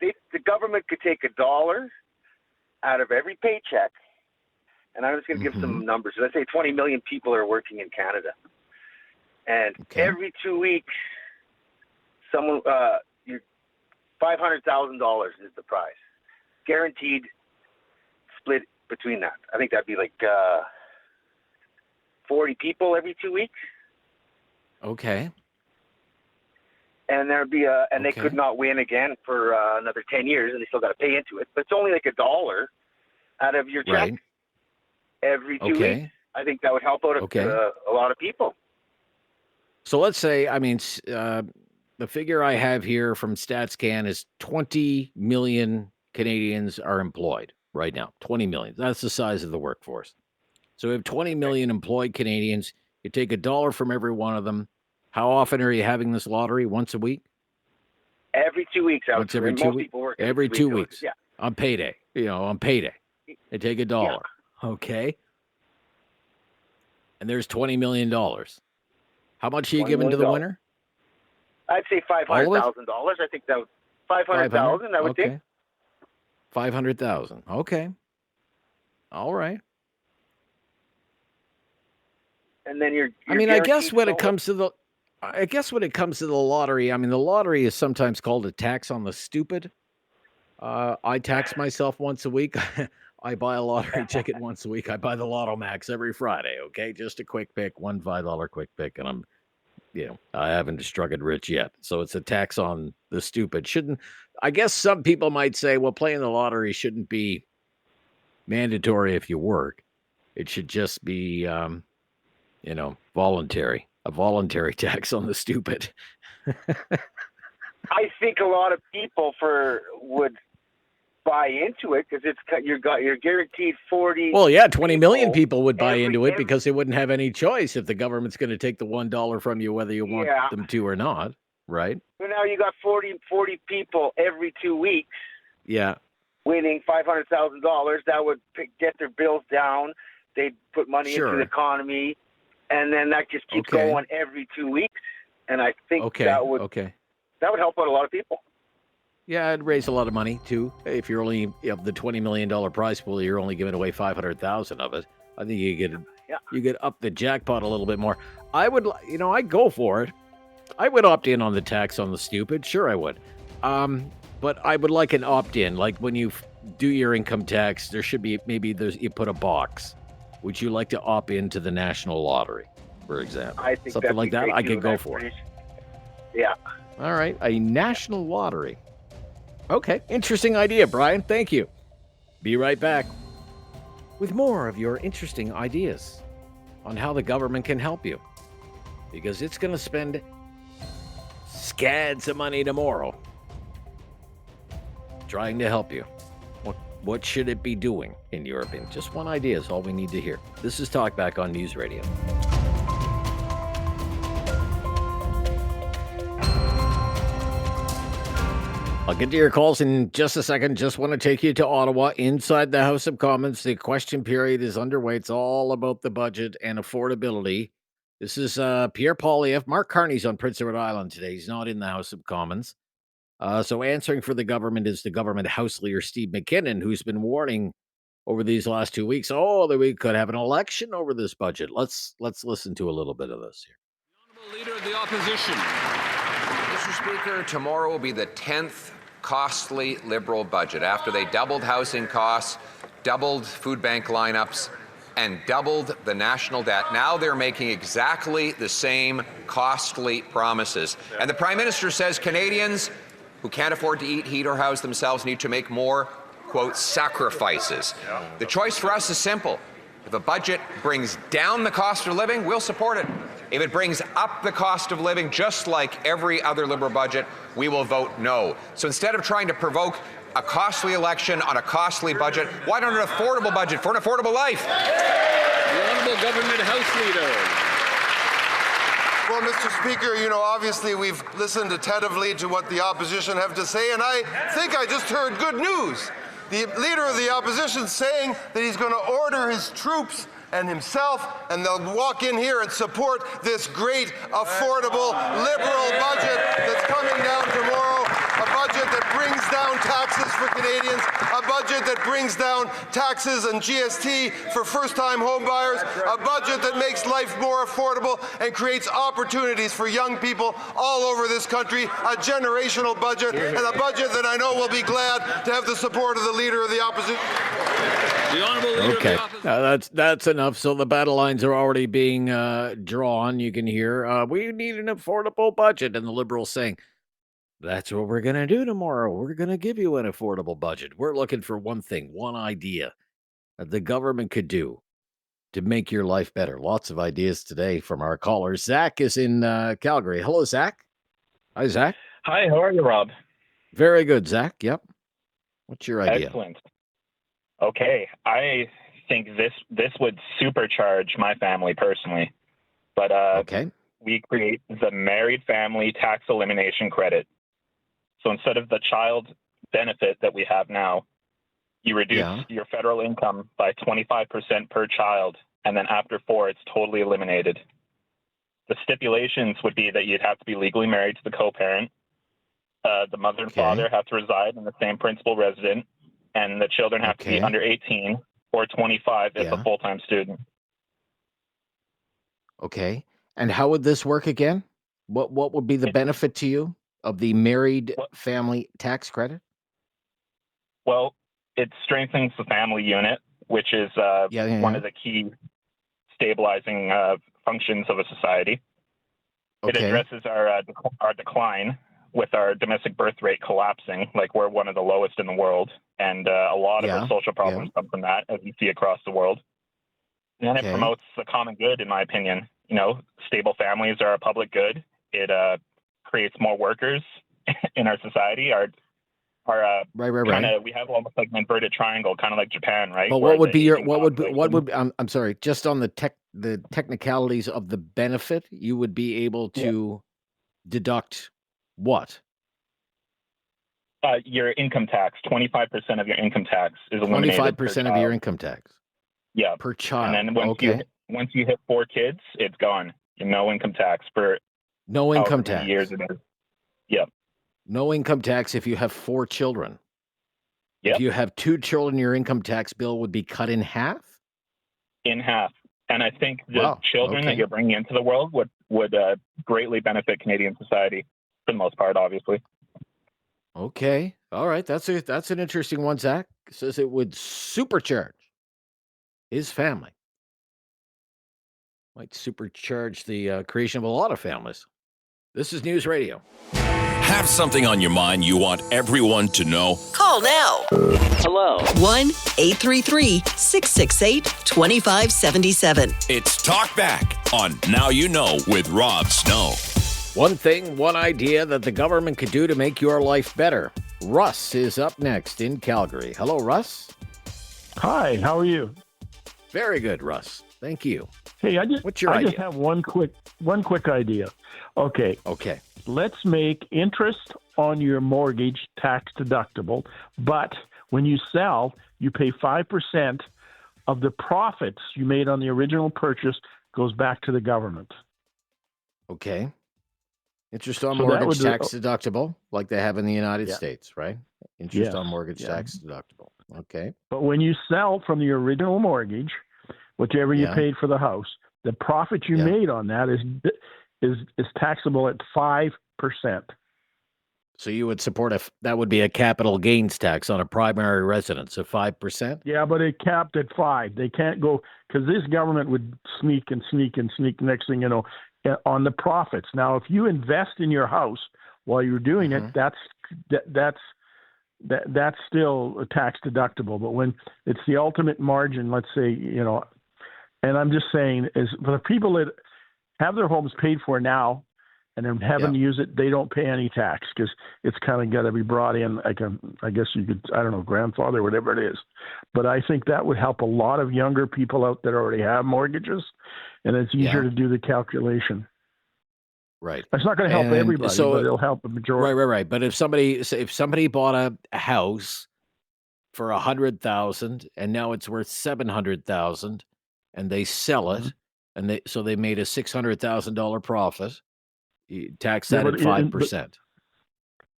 the government could take $1 out of every paycheck, and I'm just going to give some numbers. Let's say 20 million people are working in Canada. And every 2 weeks, someone, $500,000 is the prize. Guaranteed, split between that. I think that'd be like 40 people every 2 weeks. Okay. And there'd be they could not win again for another 10 years, and they still got to pay into it. But it's only like $1 out of your check every 2 weeks. I think that would help out a lot of people. So let's say, I mean, the figure I have here from StatsCan is 20 million Canadians are employed right now. 20 million. That's the size of the workforce. So we have 20 million employed Canadians. You take $1 from every one of them. How often are you having this lottery? Once a week? Every 2 weeks. Once every 2 weeks? Every 2 weeks. Yeah. On payday. On payday. They take $1. Yeah. Okay. And there's $20 million. How much are you giving to the winner? I'd say $500,000. I think that $500,000. I would think. 500,000. Okay. All right. And then you're I guess when it comes to the lottery, I mean, the lottery is sometimes called a tax on the stupid. I tax myself once a week. I buy a lottery ticket once a week. I buy the Lotto Max every Friday. Okay, just a quick pick, one $5 quick pick, and I'm, I haven't struck it rich yet. So it's a tax on the stupid. I guess some people might say, well, playing the lottery shouldn't be mandatory if you work. It should just be, voluntary. A voluntary tax on the stupid. I think a lot of people would buy into it because you're guaranteed 40. Well, yeah, 20 million people would buy into it because they wouldn't have any choice if the government's going to take the $1 from you, whether you want them to or not, right? So now you got 40 people every 2 weeks. Yeah. Winning $500,000. That would get their bills down. They'd put money into the economy, and then that just keeps going every 2 weeks. And I think that would help out a lot of people. Yeah, it'd raise a lot of money too. If you're only of the $20 million prize pool, you're only giving away 500,000 of it. I think you get up the jackpot a little bit more. I'd go for it. I would opt in on the tax on the stupid. Sure, I would. But I would like an opt-in. Like when you do your income tax, there should be you put a box. Would you like to opt into the national lottery, for example? I think something like that. I could go for it. Yeah. All right, a national lottery. Okay, interesting idea, Brian. Thank you. Be right back with more of your interesting ideas on how the government can help you, because it's going to spend scads of money tomorrow trying to help you. What should it be doing, in your opinion? Just one idea is all we need to hear. This is Talkback on News Radio. I'll get to your calls in just a second. Just want to take you to Ottawa, inside the House of Commons. The question period is underway. It's all about the budget and affordability. This is Pierre Poilievre. Mark Carney's on Prince Edward Island today. He's not in the House of Commons. So answering for the government is the government House Leader Steve McKinnon, who's been warning over these last 2 weeks, that we could have an election over this budget. Let's listen to a little bit of this here. The Honourable Leader of the Opposition. Mr. Speaker, tomorrow will be the 10th costly Liberal budget after they doubled housing costs, doubled food bank lineups, and doubled the national debt. Now they're making exactly the same costly promises. And the Prime Minister says Canadians who can't afford to eat, heat, or house themselves need to make more, quote, sacrifices. The choice for us is simple. If a budget brings down the cost of living, we'll support it. If it brings up the cost of living, just like every other Liberal budget, we will vote no. So instead of trying to provoke a costly election on a costly budget, why not an affordable budget for an affordable life? The Honourable Government House Leader. Well, Mr. Speaker, obviously we've listened attentively to what the opposition have to say, and I think I just heard good news. The Leader of the Opposition saying that he's going to order his troops and himself, and they'll walk in here and support this great, affordable, liberal budget that's coming down tomorrow, a budget that brings down taxes for Canadians, a budget that brings down taxes and GST for first-time homebuyers, a budget that makes life more affordable and creates opportunities for young people all over this country, a generational budget, and a budget that I know will be glad to have the support of the Leader of the Opposition. The Honourable Leader Okay, of the Opposition. that's enough. So the battle lines are already being drawn. You can hear, we need an affordable budget. And the Liberals saying, that's what we're going to do tomorrow. We're going to give you an affordable budget. We're looking for one thing, one idea that the government could do to make your life better. Lots of ideas today from our callers. Zach is in Calgary. Hello, Zach. Hi, Zach. Hi, how are you, Rob? Very good, Zach. Yep. What's your idea? Excellent. Okay, I think this would supercharge my family personally. But okay, we create the married family tax elimination credit. So instead of the child benefit that we have now, you reduce your federal income by 25% per child, and then after 4, it's totally eliminated. The stipulations would be that you'd have to be legally married to the co-parent. The mother and father have to reside in the same principal resident, and the children have to be under 18 or 25 if a full-time student. Okay. And how would this work again? What would be the benefit to you of the married family tax credit? Well, it strengthens the family unit, which is one of the key stabilizing functions of a society. It addresses our decline with our domestic birth rate collapsing, like we're one of the lowest in the world. And a lot of our social problems come from that, as you see across the world. And it promotes the common good, in my opinion. You know, stable families are a public good. It creates more workers in our society. Right. We have almost like an inverted triangle, kind of like Japan, right? But what would be I'm sorry, just on the technicalities of the benefit, you would be able to deduct what? Your income tax. 25% of your income tax is eliminated. 25% of your income tax. Yeah, per child. And then once you hit 4 kids, it's gone. No income tax for no income tax years it is. Yeah. No income tax if you have 4 children. Yep. If you have 2 children, your income tax bill would be cut in half? In half. And I think the children that you're bringing into the world would greatly benefit Canadian society for the most part, obviously. Okay. All right. That's an interesting one, Zach. It says it would supercharge his family. Might supercharge the creation of a lot of families. This is News Radio. Have something on your mind you want everyone to know? Call now. Hello. 1-833-668-2577. It's Talkback on Now You Know with Rob Snow. One thing, one idea that the government could do to make your life better. Russ is up next in Calgary. Hello, Russ. Hi, how are you? Very good, Russ. Thank you. Hey, what's your idea? I just have one quick idea. Okay. Let's make interest on your mortgage tax deductible, but when you sell, you pay 5% of the profits you made on the original purchase goes back to the government. Okay. Interest on mortgage tax deductible, like they have in the United States, right? Interest on mortgage tax deductible. Okay. But when you sell from the original mortgage, whichever you paid for the house, the profit you made on that is taxable at 5%. So you would support that would be a capital gains tax on a primary residence of 5%? Yeah, but it capped at 5. They can't go, because this government would sneak. Next thing you know, on the profits. Now, if you invest in your house while you're doing it, that's still tax deductible. But when it's the ultimate margin, let's say, and I'm just saying, is for the people that have their homes paid for now and then haven't used it, they don't pay any tax because it's kind of got to be brought in like I guess you could, I don't know, grandfather, whatever it is. But I think that would help a lot of younger people out that already have mortgages, and it's easier to do the calculation. Right. It's not going to help everybody, but it'll help a majority. Right. But if somebody bought a house for $100,000 and now it's worth $700,000, and they sell it, and they made a $600,000 profit, you tax that at 5%.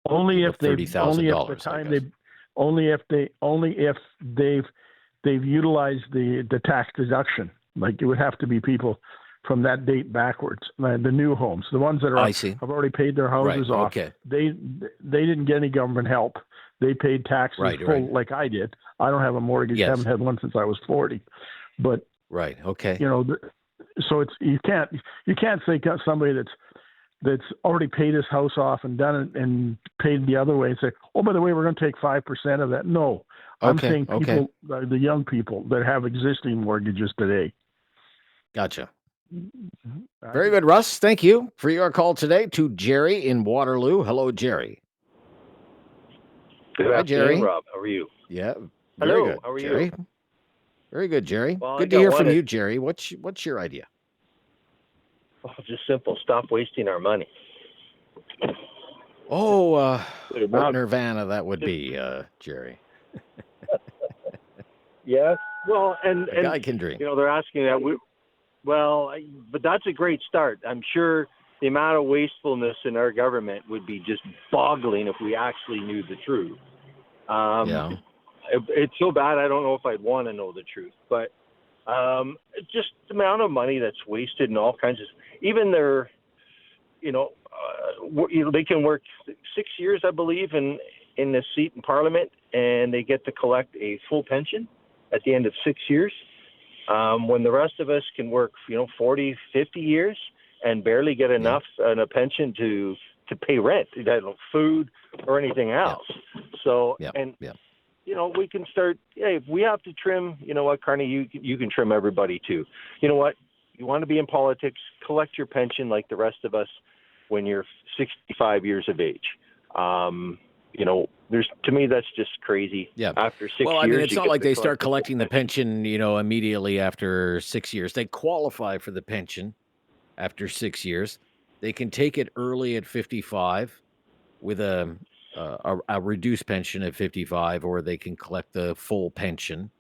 Only if they've utilized the tax deduction. Like it would have to be people from that date backwards. The new homes, the ones that have already paid their houses off, okay. they didn't get any government help. They paid taxes full like I did. I don't have a mortgage. Yes. Haven't had one since I was 40. But okay. So it's you can't say somebody that's already paid his house off and done it and paid the other way and say, oh, by the way, we're going to take 5% of that. No, I'm saying people, the young people that have existing mortgages today. Gotcha. Very good, Russ. Thank you for your call today to Jerry in Waterloo. Hello, Jerry. Good Hi, afternoon, Jerry. Rob. How are you? Yeah. Hello. Very good, How are Jerry. you? Very good, Jerry. Well, good to hear from you, Jerry. What's your idea? Oh, just simple. Stop wasting our money. Oh, what Nirvana that would be, Jerry. Yes. Well, and A guy can dream. They're asking that. But that's a great start. I'm sure the amount of wastefulness in our government would be just boggling if we actually knew the truth. It's so bad, I don't know if I'd want to know the truth. But just the amount of money that's wasted in all kinds of, even their, they can work 6 years, I believe, in the seat in Parliament, and they get to collect a full pension at the end of 6 years. When the rest of us can work, 40, 50 years and barely get enough in a pension to pay rent, food or anything else. So, we can start, if we have to trim, you know what, Carney, you can trim everybody too. You know what? You want to be in politics, collect your pension like the rest of us when you're 65 years of age. To me, that's just crazy. Yeah. After 6 years. Well, I mean, it's not like they start collecting the pension, immediately after 6 years. They qualify for the pension after 6 years. They can take it early at 55 with a reduced pension at 55, or they can collect the full pension.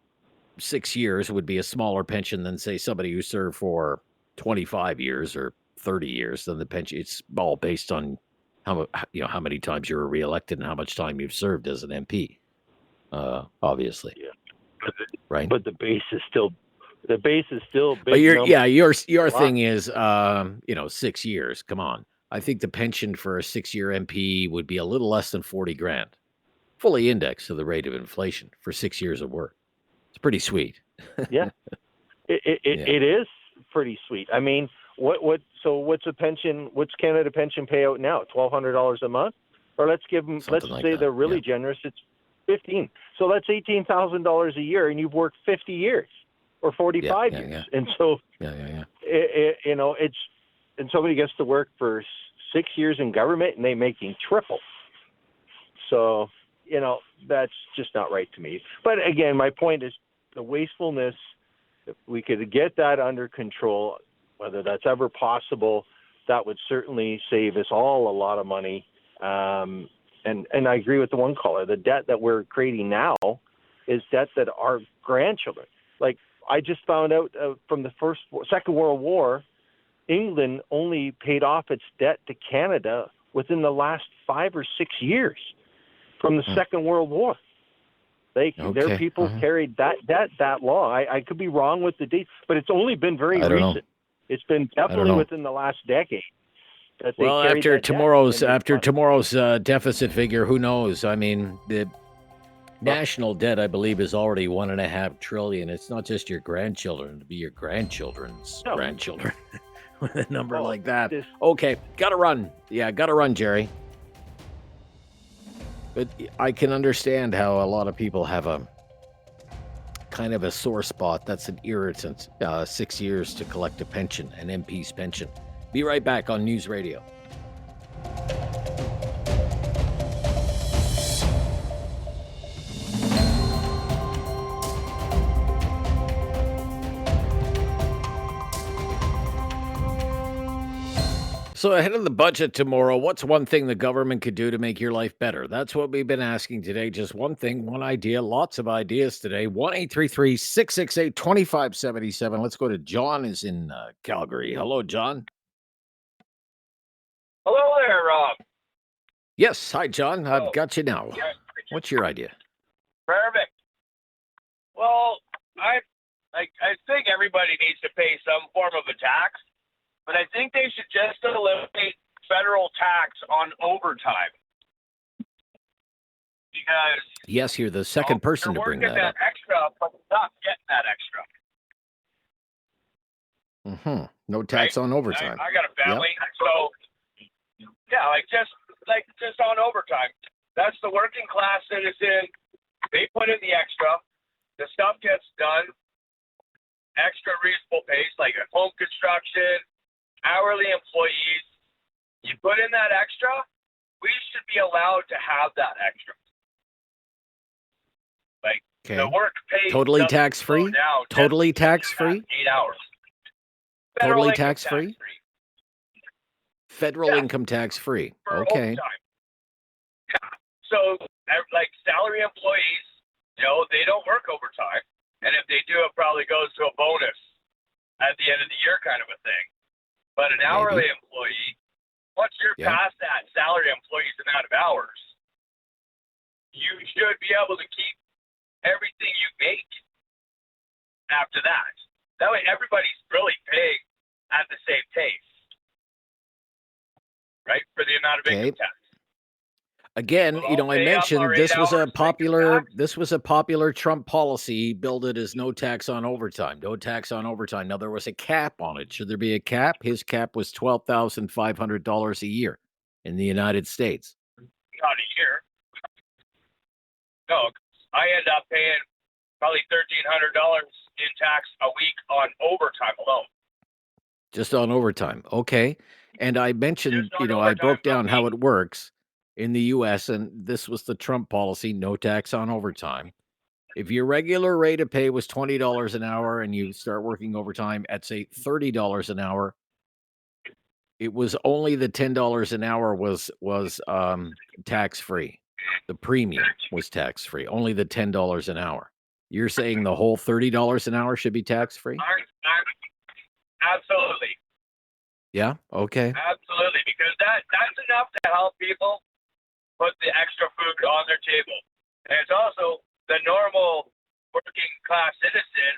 6 years would be a smaller pension than, say, somebody who served for 25 years or 30 years. Then the pension, it's all based on how many times you were reelected and how much time you've served as an MP. Obviously, right. But the base is still big. But your thing is 6 years. Come on, I think the pension for a 6-year MP would be a little less than $40,000, fully indexed to the rate of inflation for 6 years of work. It's pretty sweet. Yeah, it is pretty sweet. I mean, so what's a pension? What's Canada pension payout now? $1,200 a month, or let's give them. Let's say they're really generous. It's $15,000. So that's $18,000 a year, and you've worked 50 years or 45 years, and so it's and somebody gets to work for 6 years in government, and they're making triple. So that's just not right to me. But again, my point is the wastefulness. If we could get that under control, whether that's ever possible, that would certainly save us all a lot of money. And I agree with the one caller. The debt that we're creating now is debt that our grandchildren, like I just found out from the Second World War, England only paid off its debt to Canada within the last 5 or 6 years from the Second World War. Their people carried that debt that long. I could be wrong with the date, but it's only been very recent. It's been definitely within the last decade. Well, after tomorrow's deficit figure, who knows? I mean, the national debt, I believe, is already $1.5 trillion. It's not just your grandchildren; it'll be your grandchildren's grandchildren. With a number like that. Okay, gotta run. Yeah, gotta run, Jerry. But I can understand how a lot of people have a kind of a sore spot. That's an irritant. 6 years to collect a pension, an MP's pension. Be right back on News Radio. So ahead of the budget tomorrow, what's one thing the government could do to make your life better? That's what we've been asking today. Just one thing, one idea, lots of ideas today. 1-833-668-2577. Let's go to John is in Calgary. Hello, John. Hello there, Rob. Yes. Hi, John. I've got you now. What's your idea? Perfect. Well, I think everybody needs to pay some form of a tax. but I think they should just eliminate federal tax on overtime. Because yes, you're the second person to bring that up. Extra, but not getting that extra. No tax on overtime. I got a family, so yeah, just on overtime. That's the working class citizen. They put in the extra. The stuff gets done. Extra reasonable pace, like at home construction, hourly employees. You put in that extra. We should be allowed to have that extra. Like the work pay totally tax free. Totally tax free. 8 hours. Totally tax free. Federal income tax free. Okay. Yeah. So, like salary employees, they don't work overtime, and if they do, it probably goes to a bonus at the end of the year, kind of a thing. But an hourly employee, once you're past that salary employee's amount of hours, you should be able to keep everything you make after that. That way, everybody's really paying at the same pace, right? For the amount of income tax. Again, I mentioned this was a popular Trump policy. He billed it as no tax on overtime. No tax on overtime. Now there was a cap on it. Should there be a cap? His cap was $12,500 a year in the United States. Not a year. No, I end up paying probably $1,300 in tax a week on overtime alone. Just on overtime. Okay. And I mentioned, I broke down how it works in the U.S., and this was the Trump policy, no tax on overtime. If your regular rate of pay was $20 an hour and you start working overtime at, say, $30 an hour, it was only the $10 an hour was tax-free. The premium was tax-free, only the $10 an hour. You're saying the whole $30 an hour should be tax-free? Absolutely. Yeah? Okay. Absolutely, because that's enough to help people put the extra food on their table. And it's also the normal working class citizen.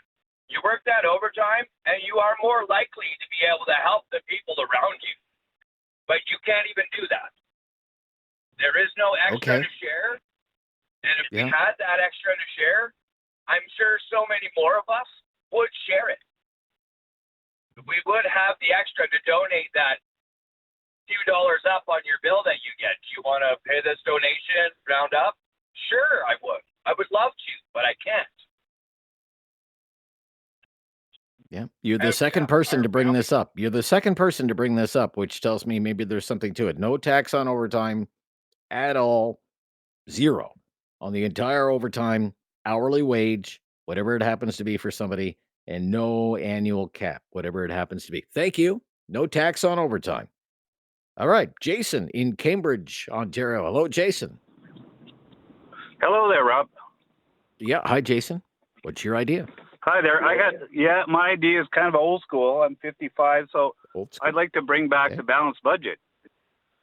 You work that overtime, and you are more likely to be able to help the people around you. But you can't even do that. There is no extra to share. And if we had that extra to share, I'm sure so many more of us would share it. We would have the extra to donate that few dollars up on your bill that you get. Do you want to pay this donation round up? Sure, I would. I would love to, but I can't. Yeah, you're the second person to bring this up. You're the second person to bring this up, which tells me maybe there's something to it. No tax on overtime at all. Zero on the entire overtime, hourly wage, whatever it happens to be for somebody, and no annual cap, whatever it happens to be. Thank you. No tax on overtime. All right. Jason in Cambridge, Ontario. Hello, Jason. Hello there, Rob. Yeah. Hi, Jason. What's your idea? Hi there. My idea is kind of old school. I'm 55, so I'd like to bring back the balanced budget.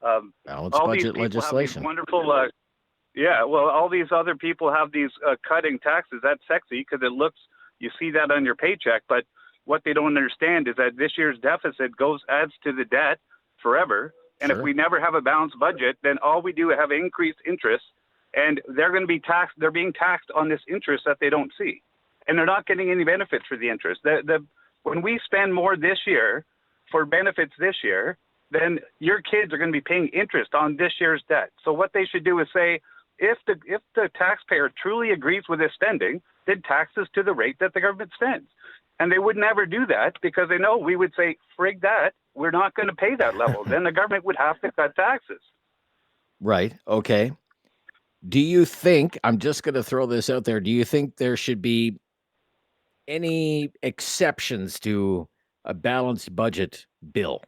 Balanced budget legislation. Wonderful. All these other people have these cutting taxes. That's sexy because it looks, you see that on your paycheck. But what they don't understand is that this year's deficit adds to the debt forever. And if we never have a balanced budget, then all we do is have increased interest, and they're going to be taxed. They're being taxed on this interest that they don't see, and they're not getting any benefits for the interest. When we spend more this year for benefits this year, then your kids are going to be paying interest on this year's debt. So what they should do is say, if the taxpayer truly agrees with this spending, then taxes to the rate that the government spends. And they would never do that because they know we would say, frig that, we're not going to pay that level. Then the government would have to cut taxes. Right. Okay. Do you think, I'm just going to throw this out there, do you think there should be any exceptions to a balanced budget bill?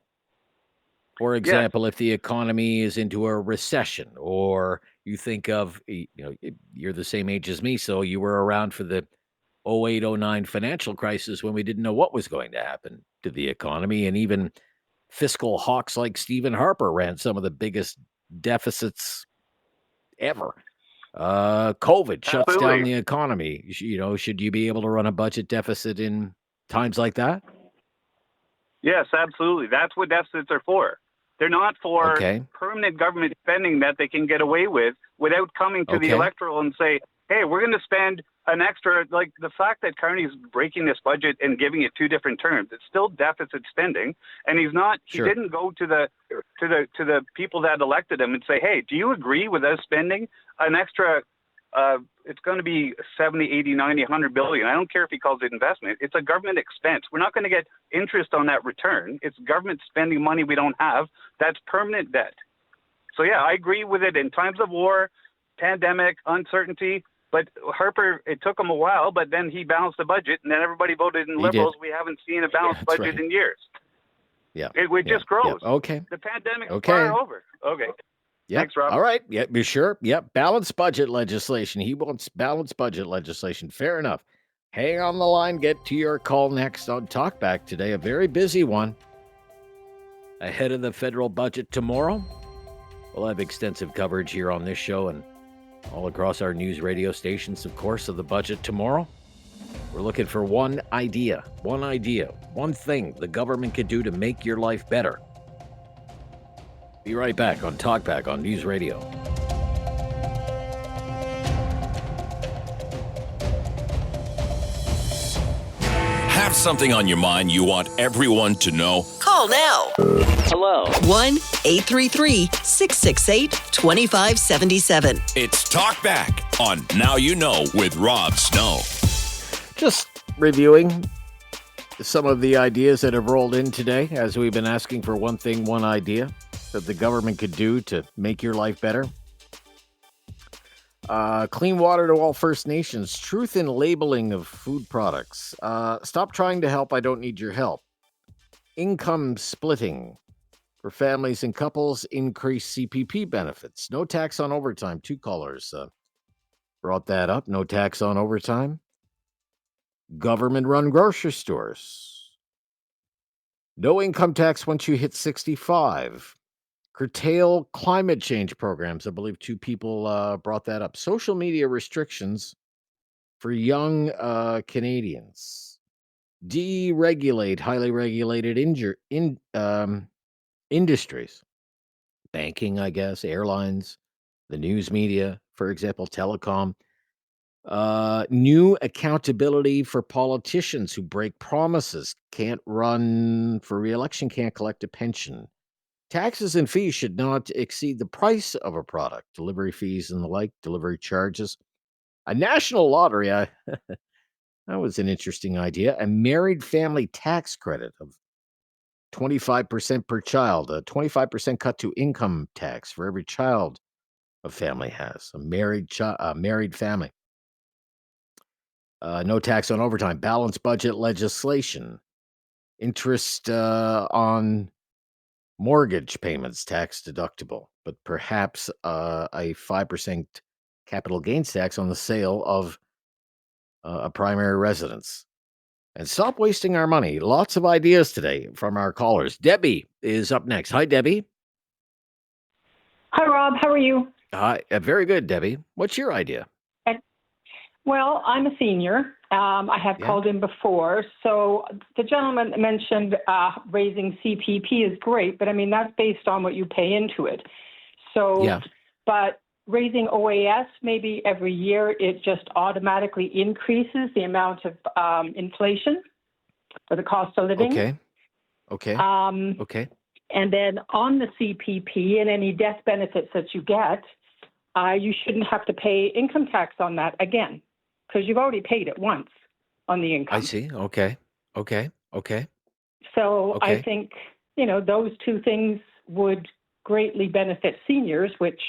For example, if the economy is into a recession, or you think of, you're the same age as me, so you were around for the 08-09 financial crisis when we didn't know what was going to happen to the economy, and even fiscal hawks like Stephen Harper ran some of the biggest deficits ever. COVID shuts down the economy. Should you be able to run a budget deficit in times like that? Yes, absolutely. That's what deficits are for. They're not for permanent government spending that they can get away with without coming to the electoral and say, hey, we're going to spend an extra, like the fact that Carney's breaking this budget and giving it 2 different terms, it's still deficit spending. And he didn't go to the people that elected him and say, hey, do you agree with us spending an extra, it's going to be 70, 80, 90, 100 billion. I don't care if he calls it investment. It's a government expense. We're not going to get interest on that return. It's government spending money we don't have. That's permanent debt. So yeah, I agree with it in times of war, pandemic, uncertainty. But Harper, it took him a while, but then he balanced the budget, and then everybody voted in Liberals. We haven't seen a balanced budget in years. Yeah. It just grows. Yeah. Okay. The pandemic is far over. Okay. Yep. Thanks, Rob. All right. Yeah, be sure. Yep. Balanced budget legislation. He wants balanced budget legislation. Fair enough. Hang on the line. Get to your call next on Talkback today. A very busy one. Ahead of the federal budget tomorrow. We'll have extensive coverage here on this show and all across our news radio stations, of course, of the budget tomorrow. We're looking for one idea, one thing the government could do to make your life better. Be right back on Talkback on News Radio. Have something on your mind you want everyone to know? Call now. Hello. 1-833-668-2577. It's Talkback on Now You Know with Rob Snow. Just reviewing some of the ideas that have rolled in today as we've been asking for one thing, one idea that the government could do to make your life better. Clean water to all First Nations. Truth in labeling of food products. Stop trying to help. I don't need your help. Income splitting for families and couples. Increase CPP benefits. No tax on overtime. 2 callers brought that up. No tax on overtime. Government-run grocery stores. No income tax once you hit 65. Curtail climate change programs. I believe 2 people brought that up. Social media restrictions for young Canadians. Deregulate highly regulated industries. Banking, I guess, airlines, the news media, for example, telecom. New accountability for politicians who break promises, can't run for re-election, can't collect a pension. Taxes and fees should not exceed the price of a product. Delivery fees and the like, delivery charges. A national lottery, that was an interesting idea. A married family tax credit of 25% per child. A 25% cut to income tax for every child a family has. A married family. No tax on overtime. Balanced budget legislation. Interest on mortgage payments tax deductible, but perhaps a 5% capital gains tax on the sale of a primary residence. And stop wasting our money. Lots of ideas today from our callers. Debbie is up next. Hi, Debbie. Hi, Rob. How are you? Hi. Very good, Debbie. What's your idea? Well, I'm a senior. I have called in before. So the gentleman mentioned raising CPP is great, but I mean, that's based on what you pay into it. So, but raising OAS, maybe every year, it just automatically increases the amount of inflation or the cost of living. Okay. And then on the CPP and any death benefits that you get, you shouldn't have to pay income tax on that again, because you've already paid it once on the income. I see. Okay. So I think, those 2 things would greatly benefit seniors, which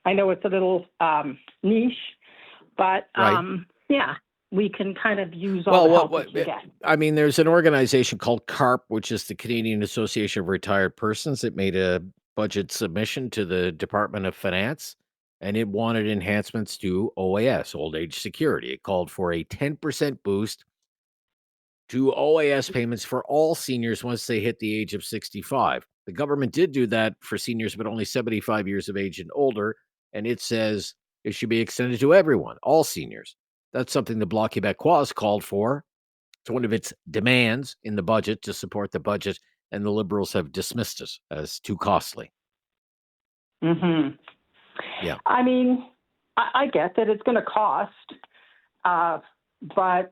I know it's a little niche, but we can kind of use all the help we can get. I mean, there's an organization called CARP, which is the Canadian Association of Retired Persons. It made a budget submission to the Department of Finance, and it wanted enhancements to OAS, Old Age Security. It called for a 10% boost to OAS payments for all seniors once they hit the age of 65. The government did do that for seniors, but only 75 years of age and older, and it says it should be extended to everyone, all seniors. That's something the Bloc Québécois called for. It's one of its demands in the budget to support the budget and the Liberals have dismissed it as too costly. Mm-hmm. Yeah. I mean, I get that it's going to cost, but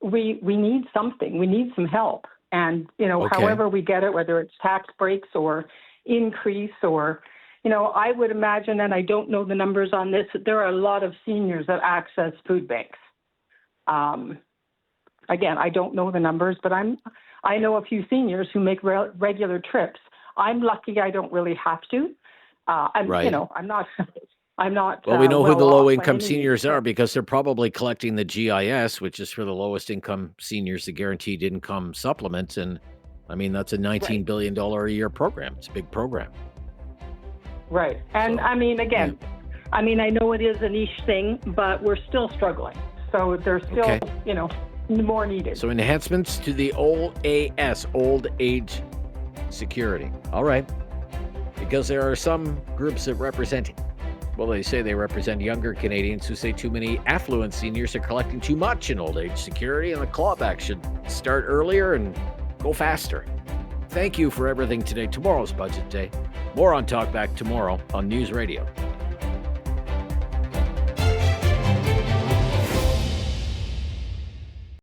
we need something. We need some help. And, however we get it, whether it's tax breaks or increase or, I would imagine, and I don't know the numbers on this, that there are a lot of seniors that access food banks. Again, I don't know the numbers, but I know a few seniors who make regular trips. I'm lucky I don't really have to. Right. I'm not. Well, we know who the off by low-income any seniors means. are because they're probably collecting the GIS, which is for the lowest-income seniors, the Guaranteed Income Supplement. And, I mean, that's a $19 billion a year program. It's a big program. Right. And, So, I mean, again, I know it is a niche thing, but we're still struggling. So there's still, more needed. So enhancements to the OAS, Old Age Security. All right. Because there are some groups that represent, well, they say they represent younger Canadians who say too many affluent seniors are collecting too much in old age security, and the clawback should start earlier and go faster. Thank you for everything today. Tomorrow's budget day. More on Talkback tomorrow on News Radio.